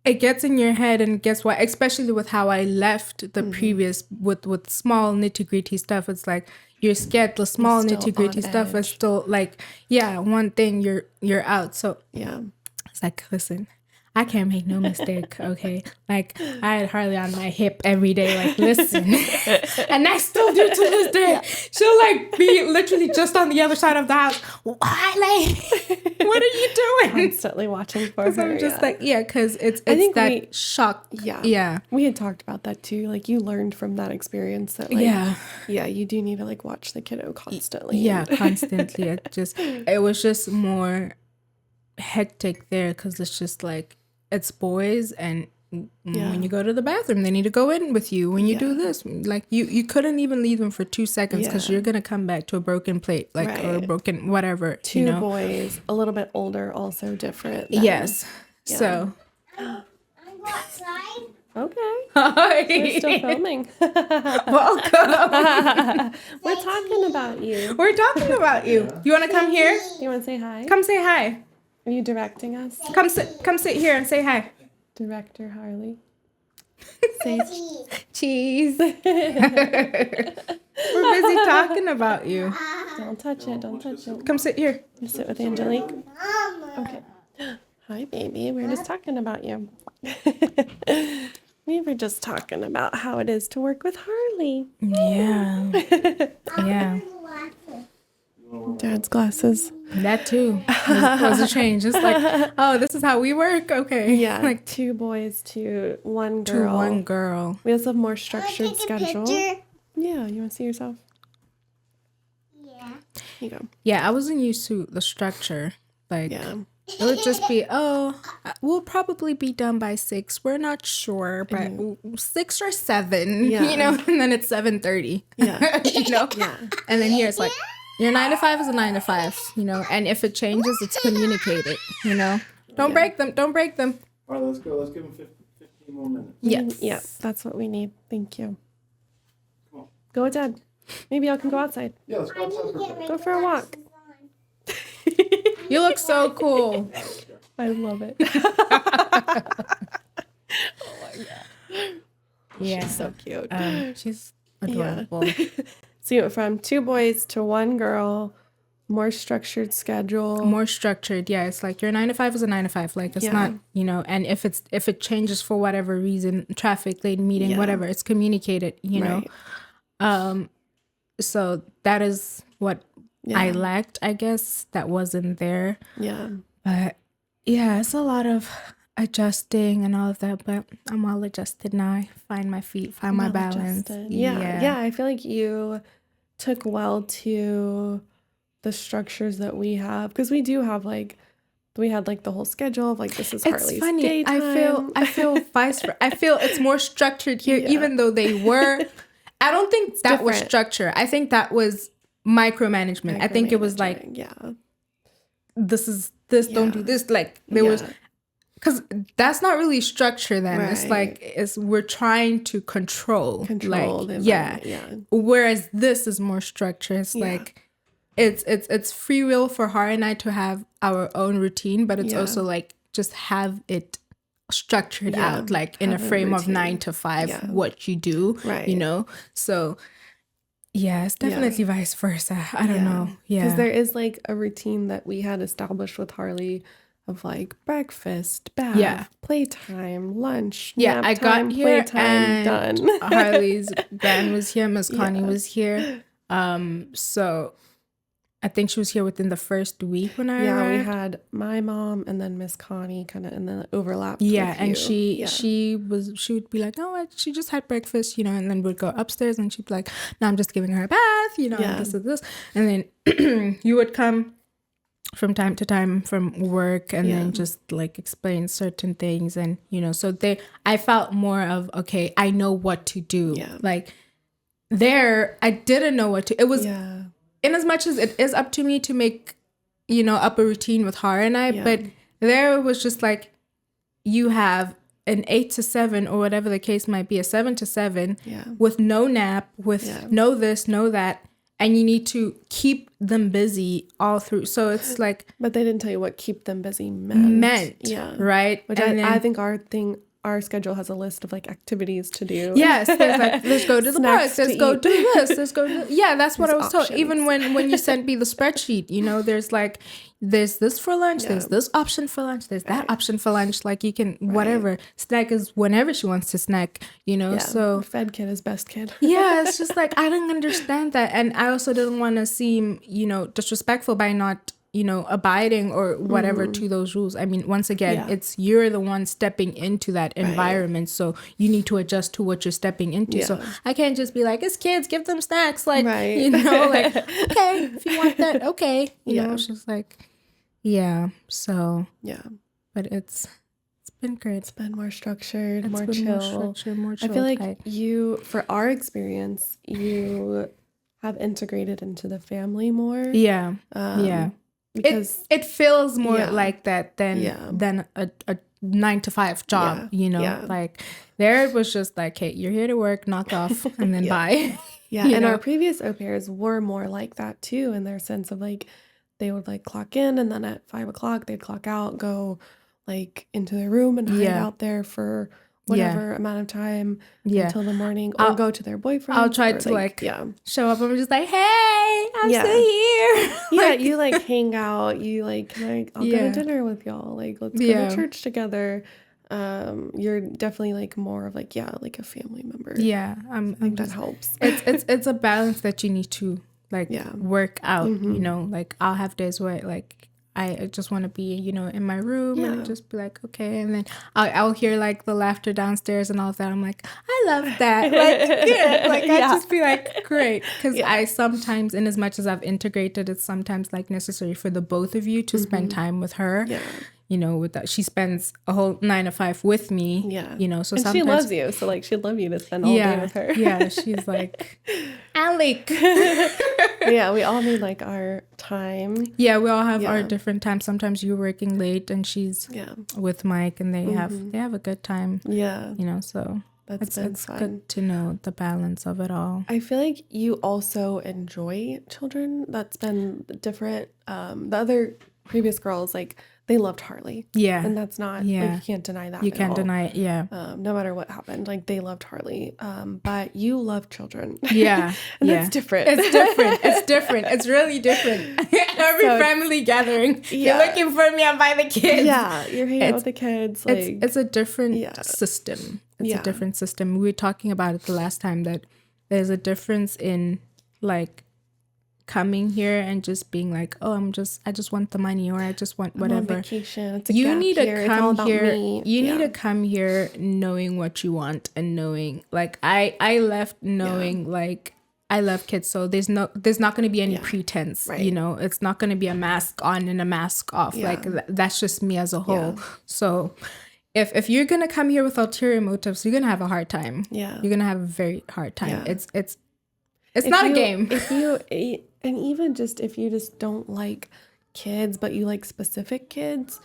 it gets in your head. And guess what? Especially with how I left the previous with small nitty-gritty stuff. It's like you're scared. The small nitty-gritty stuff is still like, one thing, you're out. So it's like, listen, I can't make no mistake, okay? Like, I had Harley on my hip every day, like, listen. And I still do to this day. She'll, like, be literally just on the other side of the house. Why, like, what are you doing? Constantly watching for her. I'm just like, because it's that shock. Yeah. We had talked about that, too. Like, you learned from that experience that, like, you do need to, like, watch the kiddo constantly. Yeah, constantly. It was just more hectic there, because it's just like, it's boys, and when you go to the bathroom, they need to go in with you. When you do this, like you couldn't even leave them for 2 seconds, because you're gonna come back to a broken plate, like or a broken whatever. Two boys, a little bit older, also different. Yes. So. I'm outside. Okay. Hi. We're still filming. Welcome. We're talking about you. We're talking about you. You want to come here? You want to say hi? Come say hi. Are you directing us? Come sit here and say hi. Director Harley. Say cheese. We're busy talking about you. Don't touch it. Don't touch it. Come sit here. You sit with Angelique. Okay. Hi, baby. We're just talking about you. We were just talking about how it is to work with Harley. Yeah. Yeah. Dad's glasses. That too was a change. It's like, oh, this is how we work. Okay. Yeah. Like 2 boys to 1 girl. To 1 girl. We also have more structured schedule. Picture? Yeah. You want to see yourself? Yeah. Here you go. Yeah, I wasn't used to the structure. Like, it would just be, we'll probably be done by 6. We're not sure, but 6 or 7, and then it's 7:30. Yeah. Yeah. And then here it's like, your 9 to 5 is a 9 to 5, and if it changes, it's communicated, Don't break them. Don't break them. All right, let's go. Let's give them 15 more minutes. Yes. Yeah, that's what we need. Thank you. Come on. Go with Dad. Maybe y'all can go outside. Yeah, let's go outside for a second. Go for a walk. You look so cool. I love it. Yeah. She's so cute. She's adorable. So you went from 2 boys to 1 girl, more structured schedule. More structured, yeah. It's like your 9 to 5 is a 9 to 5. Like it's not, and if it changes for whatever reason, traffic, late meeting, whatever, it's communicated, know. So that is what I lacked, I guess, that wasn't there. Yeah. But yeah, it's a lot of adjusting and all of that, but I'm all adjusted now. I find my feet, find my balance. Yeah. I feel like you took well to the structures that we have, because we do have we had the whole schedule of this is Harley's funny. daytime. I feel vice versa. I feel it's more structured here, even though they were. I don't think that was structure. I think that was micromanagement. I think it was this, don't do this. Like there was. Because that's not really structure then. Right. It's we're trying to control. Whereas this is more structure. It's it's free will for Har and I to have our own routine, but it's also just have it structured out, in a frame of 9 to 5, what you do, So it's definitely vice versa. I don't know. Yeah. Because there is a routine that we had established with Harley of breakfast, bath, playtime, lunch, nap I time, got here playtime, and done. Harley's grand was here, Miss Connie was here. So I think she was here within the first week when I arrived. We had my mom and then Miss Connie kind of, and then overlapped. And she would be like, oh, she just had breakfast, and then we'd go upstairs and she'd be like, no, I'm just giving her a bath, and this is this. And then you would come from time to time from work and then just like explain certain things. And, you know, so I felt more of, okay, I know what to do. Yeah. Like there, I didn't know what to, it was, in as much as it is up to me to make, you know, up a routine with her and I, but there it was just like, you have an 8 to 7 or whatever the case might be, a 7 to 7 with no nap, with no this, no that. And you need to keep them busy all through. So it's like... But they didn't tell you what keep them busy meant. Yeah. Right? Which I think our schedule has a list of like activities to do. Yes. There's like, let's go to the park. Let's go do this. Let's go do... Yeah, that's what I was told. Even when you sent me the spreadsheet, you know, there's like... There's this for lunch, there's this option for lunch, there's that option for lunch. Like you can, whatever. Snack is whenever she wants to snack, you know, so. Fed kid is best kid. Yeah, it's just like, I didn't understand that. And I also didn't want to seem, you know, disrespectful by not, you know, abiding or whatever to those rules. I mean, once again, you're the one stepping into that environment. So you need to adjust to what you're stepping into. So I can't just be like, it's kids, give them snacks. Like, you know, like, okay, if you want that, okay. You know, it's just like, so. Yeah. But it's been great. It's been more structured, more chill. More chill. I feel like for our experience, you have integrated into the family more. Yeah. Because it feels more like that than a 9-to-5 job, you know, like there it was just like, hey, you're here to work, knock off and then bye. And our previous au pairs were more like that too, in their sense of like, they would like clock in and then at 5 o'clock they'd clock out, go like into their room and hide out there for whatever amount of time until the morning, or go to their boyfriend. I'll try to like show up and I'm just like, hey, I'm still here. You like hang out, you like, I'll go to dinner with y'all, like let's go to church together. You're definitely like more of like like a family member. I think that helps. It's a balance that you need to like work out, you know, like I'll have days where like I just want to be, you know, in my room and just be like, okay. And then I'll hear like the laughter downstairs and all of that. I'm like, I love that. Like, good. Like, I just be like, great. Because I sometimes, in as much as I've integrated, it's sometimes like necessary for the both of you to spend time with her. You know, with that, she spends a whole 9 to 5 with me. You know, so and sometimes she loves you, so like she'd love you to spend all day with her. She's like, Alec. We all need like our time. We all have our different times. Sometimes you're working late and she's with Mike, and they have a good time. You know, so it's fun. Good to know the balance of it all. I feel like you also enjoy children. That's been different. The other previous girls, like, they loved Harley. And that's not, like, you can't deny that. You can't deny it, no matter what happened. Like, they loved Harley. But you love children. And that's different. It's different. It's really different. Every family gathering, you're looking for me, I'm by the kids. You're hanging out with the kids. Like, it's a different system. It's a different system. We were talking about it the last time, that there's a difference in, like, coming here and just being like, oh, I just want the money, or I just want whatever. I'm on vacation. It's a you gap need to year. come here. Me. You need to come here knowing what you want and knowing, like, I left knowing like I love kids, so there's not going to be any pretense. You know, it's not going to be a mask on and a mask off. Like that's just me as a whole. So if you're going to come here with ulterior motives, you're going to have a hard time. You're going to have a very hard time. It's not a game. If you and even just if you just don't like kids, but you like specific kids,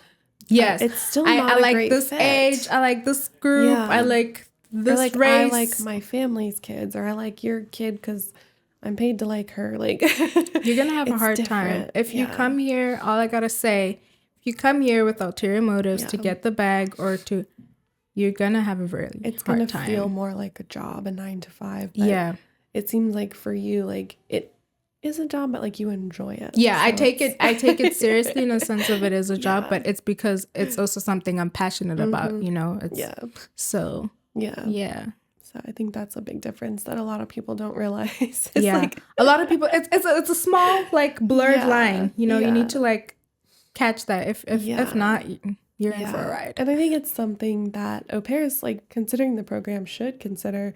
it's still not I a like great this fit. age. I like this group. I like this race. I like my family's kids, or I like your kid because I'm paid to like her. Like, you're gonna have a hard time if you come here. All I gotta say, if you come here with ulterior motives to get the bag or to, you're gonna have a really hard time. It's gonna feel more like a job, a 9 to 5. But it seems like for you, like, it is a job, but like you enjoy it. So I take it seriously in the sense of it is a job, but it's because it's also something I'm passionate about, you know. It's so I think that's a big difference that a lot of people don't realize. It's like, a lot of people, it's a small like blurred line, you know. You need to like catch that. If not, you're in for a ride. And I think it's something that au pairs, like, considering the program, should consider.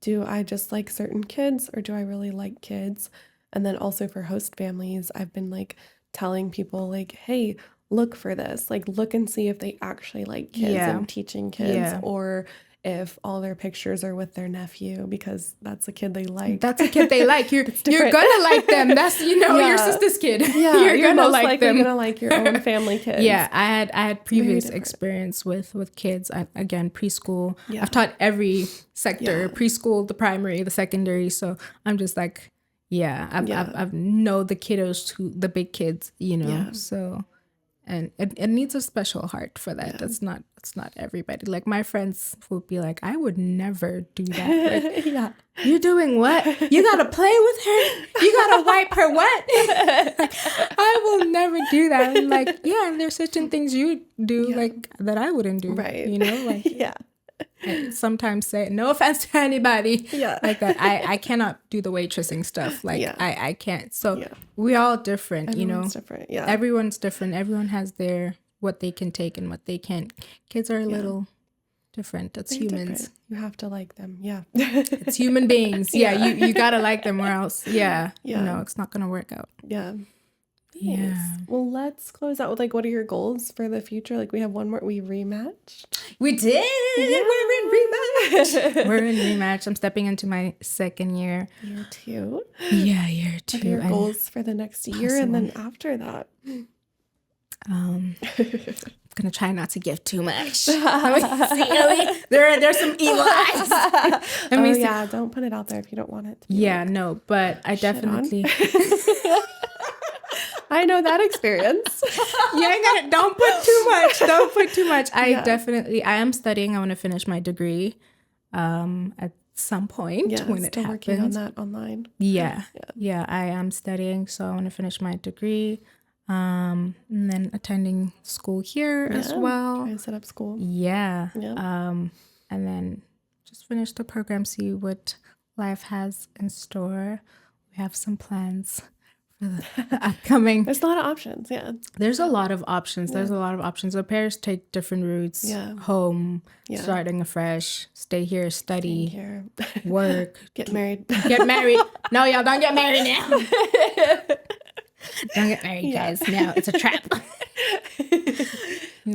Do I just like certain kids, or do I really like kids? And then also for host families, I've been like telling people like, hey, look for this, like look and see if they actually like kids and teaching kids, or if all their pictures are with their nephew because that's a kid they like. That's a kid they like. You're gonna like them. That's your sister's kid. Yeah, you're gonna most like likely them. Gonna like your own family kids. Yeah, I had previous experience with kids. Again, preschool. Yeah. I've taught every sector: preschool, the primary, the secondary. So I'm just like, I've know the kiddos to the big kids. So. And it needs a special heart for that. It's not everybody. Like my friends will be like, I would never do that. Like, you're doing what? You gotta play with her? You gotta wipe her what? I will never do that. I'm like, and there's certain things you do like that I wouldn't do. Right. Like I sometimes say, no offense to anybody like that. I cannot do the waitressing stuff. Like I can't. So we're all different, Everyone's different. Yeah. Everyone's different. Everyone has what they can take and what they can't. Kids are a little different. It's humans. Different. You have to like them. Yeah. It's human beings. You gotta like them or else it's not gonna work out. Yeah. Yeah. Well, let's close out with like, what are your goals for the future? Like, we have one more. We rematched. We did. Yeah. We're in rematch. We're in rematch. I'm stepping into my second year. Year 2. Yeah, year 2. What are your goals for the next year and then after that? I'm gonna try not to give too much. There's some evil eyes. Don't put it out there if you don't want it. No, but I definitely. I know that experience. Don't put too much. Don't put too much. I am studying. I want to finish my degree at some point when it happens. Working on that online. Yeah, I am studying, so I want to finish my degree. And then attending school here as well. Trying to set up school. Yeah. And then just finish the program, see what life has in store. We have some plans for the upcoming. There's a lot of options, There's a lot of options. There's a lot of options. Au pairs take different routes. Home, starting afresh, stay here, study, work. Get married. Get married. No, y'all don't get married now. Don't get married, guys. No, it's a trap.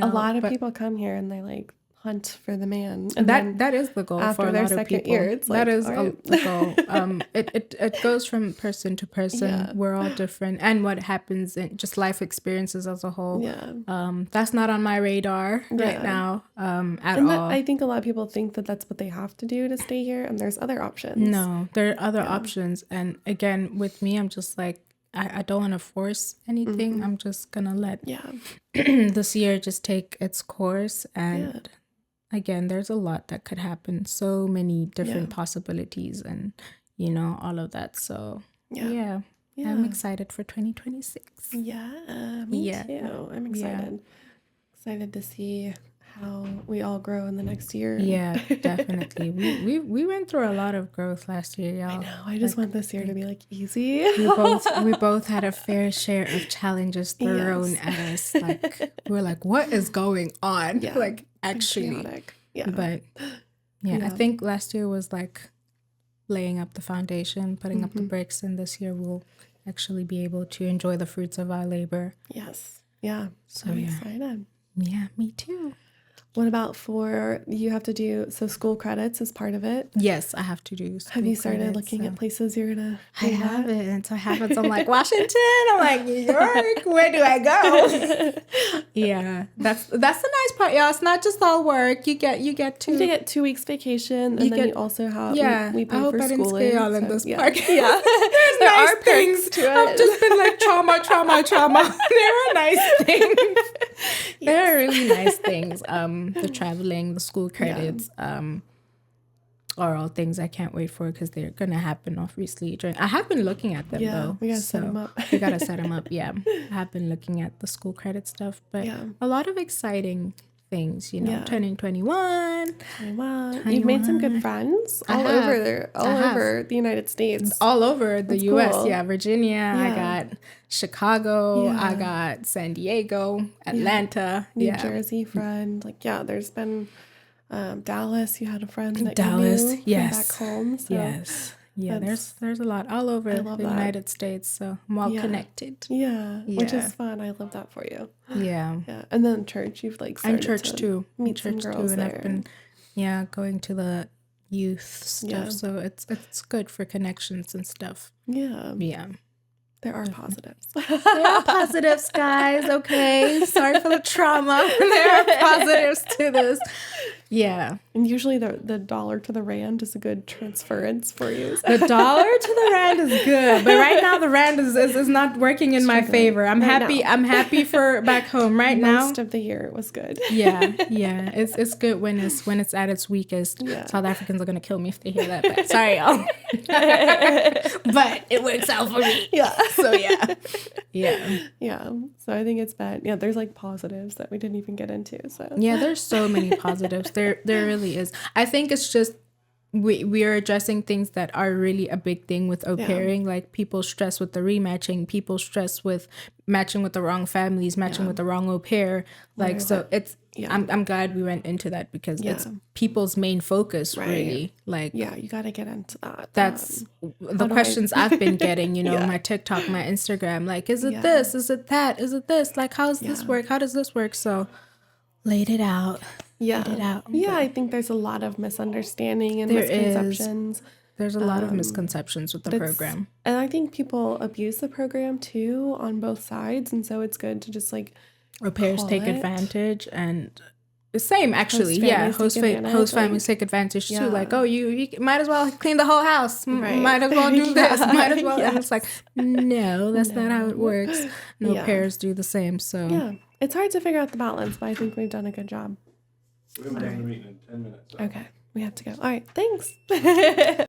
A lot of people come here and they like hunt for the man. And that is the goal for a lot of people. Year, it's like, that is the goal. It goes from person to person. We're all different, and what happens in just life experiences as a whole. That's not on my radar right now at all. I think a lot of people think that that's what they have to do to stay here, and there's other options. No, there are other options, and again, with me, I'm just like, I don't want to force anything. I'm just gonna let this year just take its course. And again, there's a lot that could happen. So many different possibilities and, all of that. So I'm excited for 2026. Yeah, me too. I'm excited. Excited to see how we all grow in the next year. Yeah, definitely. We went through a lot of growth last year, y'all. I know. I just want this year to be like easy. We both had a fair share of challenges thrown at us. Like we're like, what is going on? Yeah. Like actually. Yeah. But I think last year was like laying up the foundation, putting up the bricks, and this year we'll actually be able to enjoy the fruits of our labor. Yes. Yeah. So I'm excited. Yeah, me too. What about you have to do, so school credits is part of it? Yes, I have to do school Have you started credits, looking at places you're going to I haven't. I'm like, Washington. I'm like, New York. Where do I go? Yeah, that's the nice part, y'all. It's not just all work. You get to... You get 2 weeks vacation, and then you also have... we pay I hope for I didn't schooling. scare y'all in this park. Yeah. There nice are things to it. I've just been like, trauma. There are nice things. There are really nice things. The traveling, the school credits, are all things I can't wait for because they're gonna happen obviously. I have been looking at them though. We gotta set them up. We gotta set them up. Yeah, I have been looking at the school credit stuff, but a lot of exciting things. Turning 21. Wow, you've made some good friends all over the United States, all over the U.S. Cool. Yeah, Virginia. I got Chicago. I got San Diego, Atlanta, New Jersey friend. There's been Dallas. You had a friend that Dallas. You knew from back home. So. Yeah, there's a lot all over the United States, so I'm all connected. Yeah, which is fun. I love that for you. Yeah. Yeah, and then church, you've like started I'm church to too. meet some girls and there. I've been going to the youth stuff, so it's good for connections and stuff. Yeah. Yeah. There are positives. There are positives, guys. Okay. Sorry for the trauma. There are positives to this. Yeah. And usually the dollar to the rand is a good transference for you. The dollar to the rand is good, but right now the rand is not working in my favor. I'm happy. I'm happy for back home right now. Most of the year it was good. Yeah. It's good when it's at its weakest. Yeah. South Africans are gonna kill me if they hear that. But sorry, y'all. But it works out for me. Yeah. So yeah. So I think it's bad. Yeah, there's like positives that we didn't even get into. So yeah, there's so many positives. There really is. I think it's just we are addressing things that are really a big thing with au pairing. Like people stress with the rematching, people stress with matching with the wrong families, matching with the wrong au pair. Like so it's I'm glad we went into that because it's people's main focus really. Like you got to get into that. That's the questions I've been getting, my TikTok, my Instagram, like, is it this? Is it that? Is it this? Like, how does this work? How does this work? So laid it out. Yeah. Laid it out. Yeah, I think there's a lot of misunderstanding and misconceptions. There's a lot of misconceptions with the program. And I think people abuse the program too on both sides. And so it's good to just like au pairs take advantage and the same actually. Host families take advantage too. Like, oh, you might as well clean the whole house. Might as well do this. Might as well. And it's like, no, that's not how it works. No pairs do the same. So yeah, it's hard to figure out the balance, but I think we've done a good job. We're going to have the meeting in 10 minutes. So. Okay, we have to go. All right, thanks.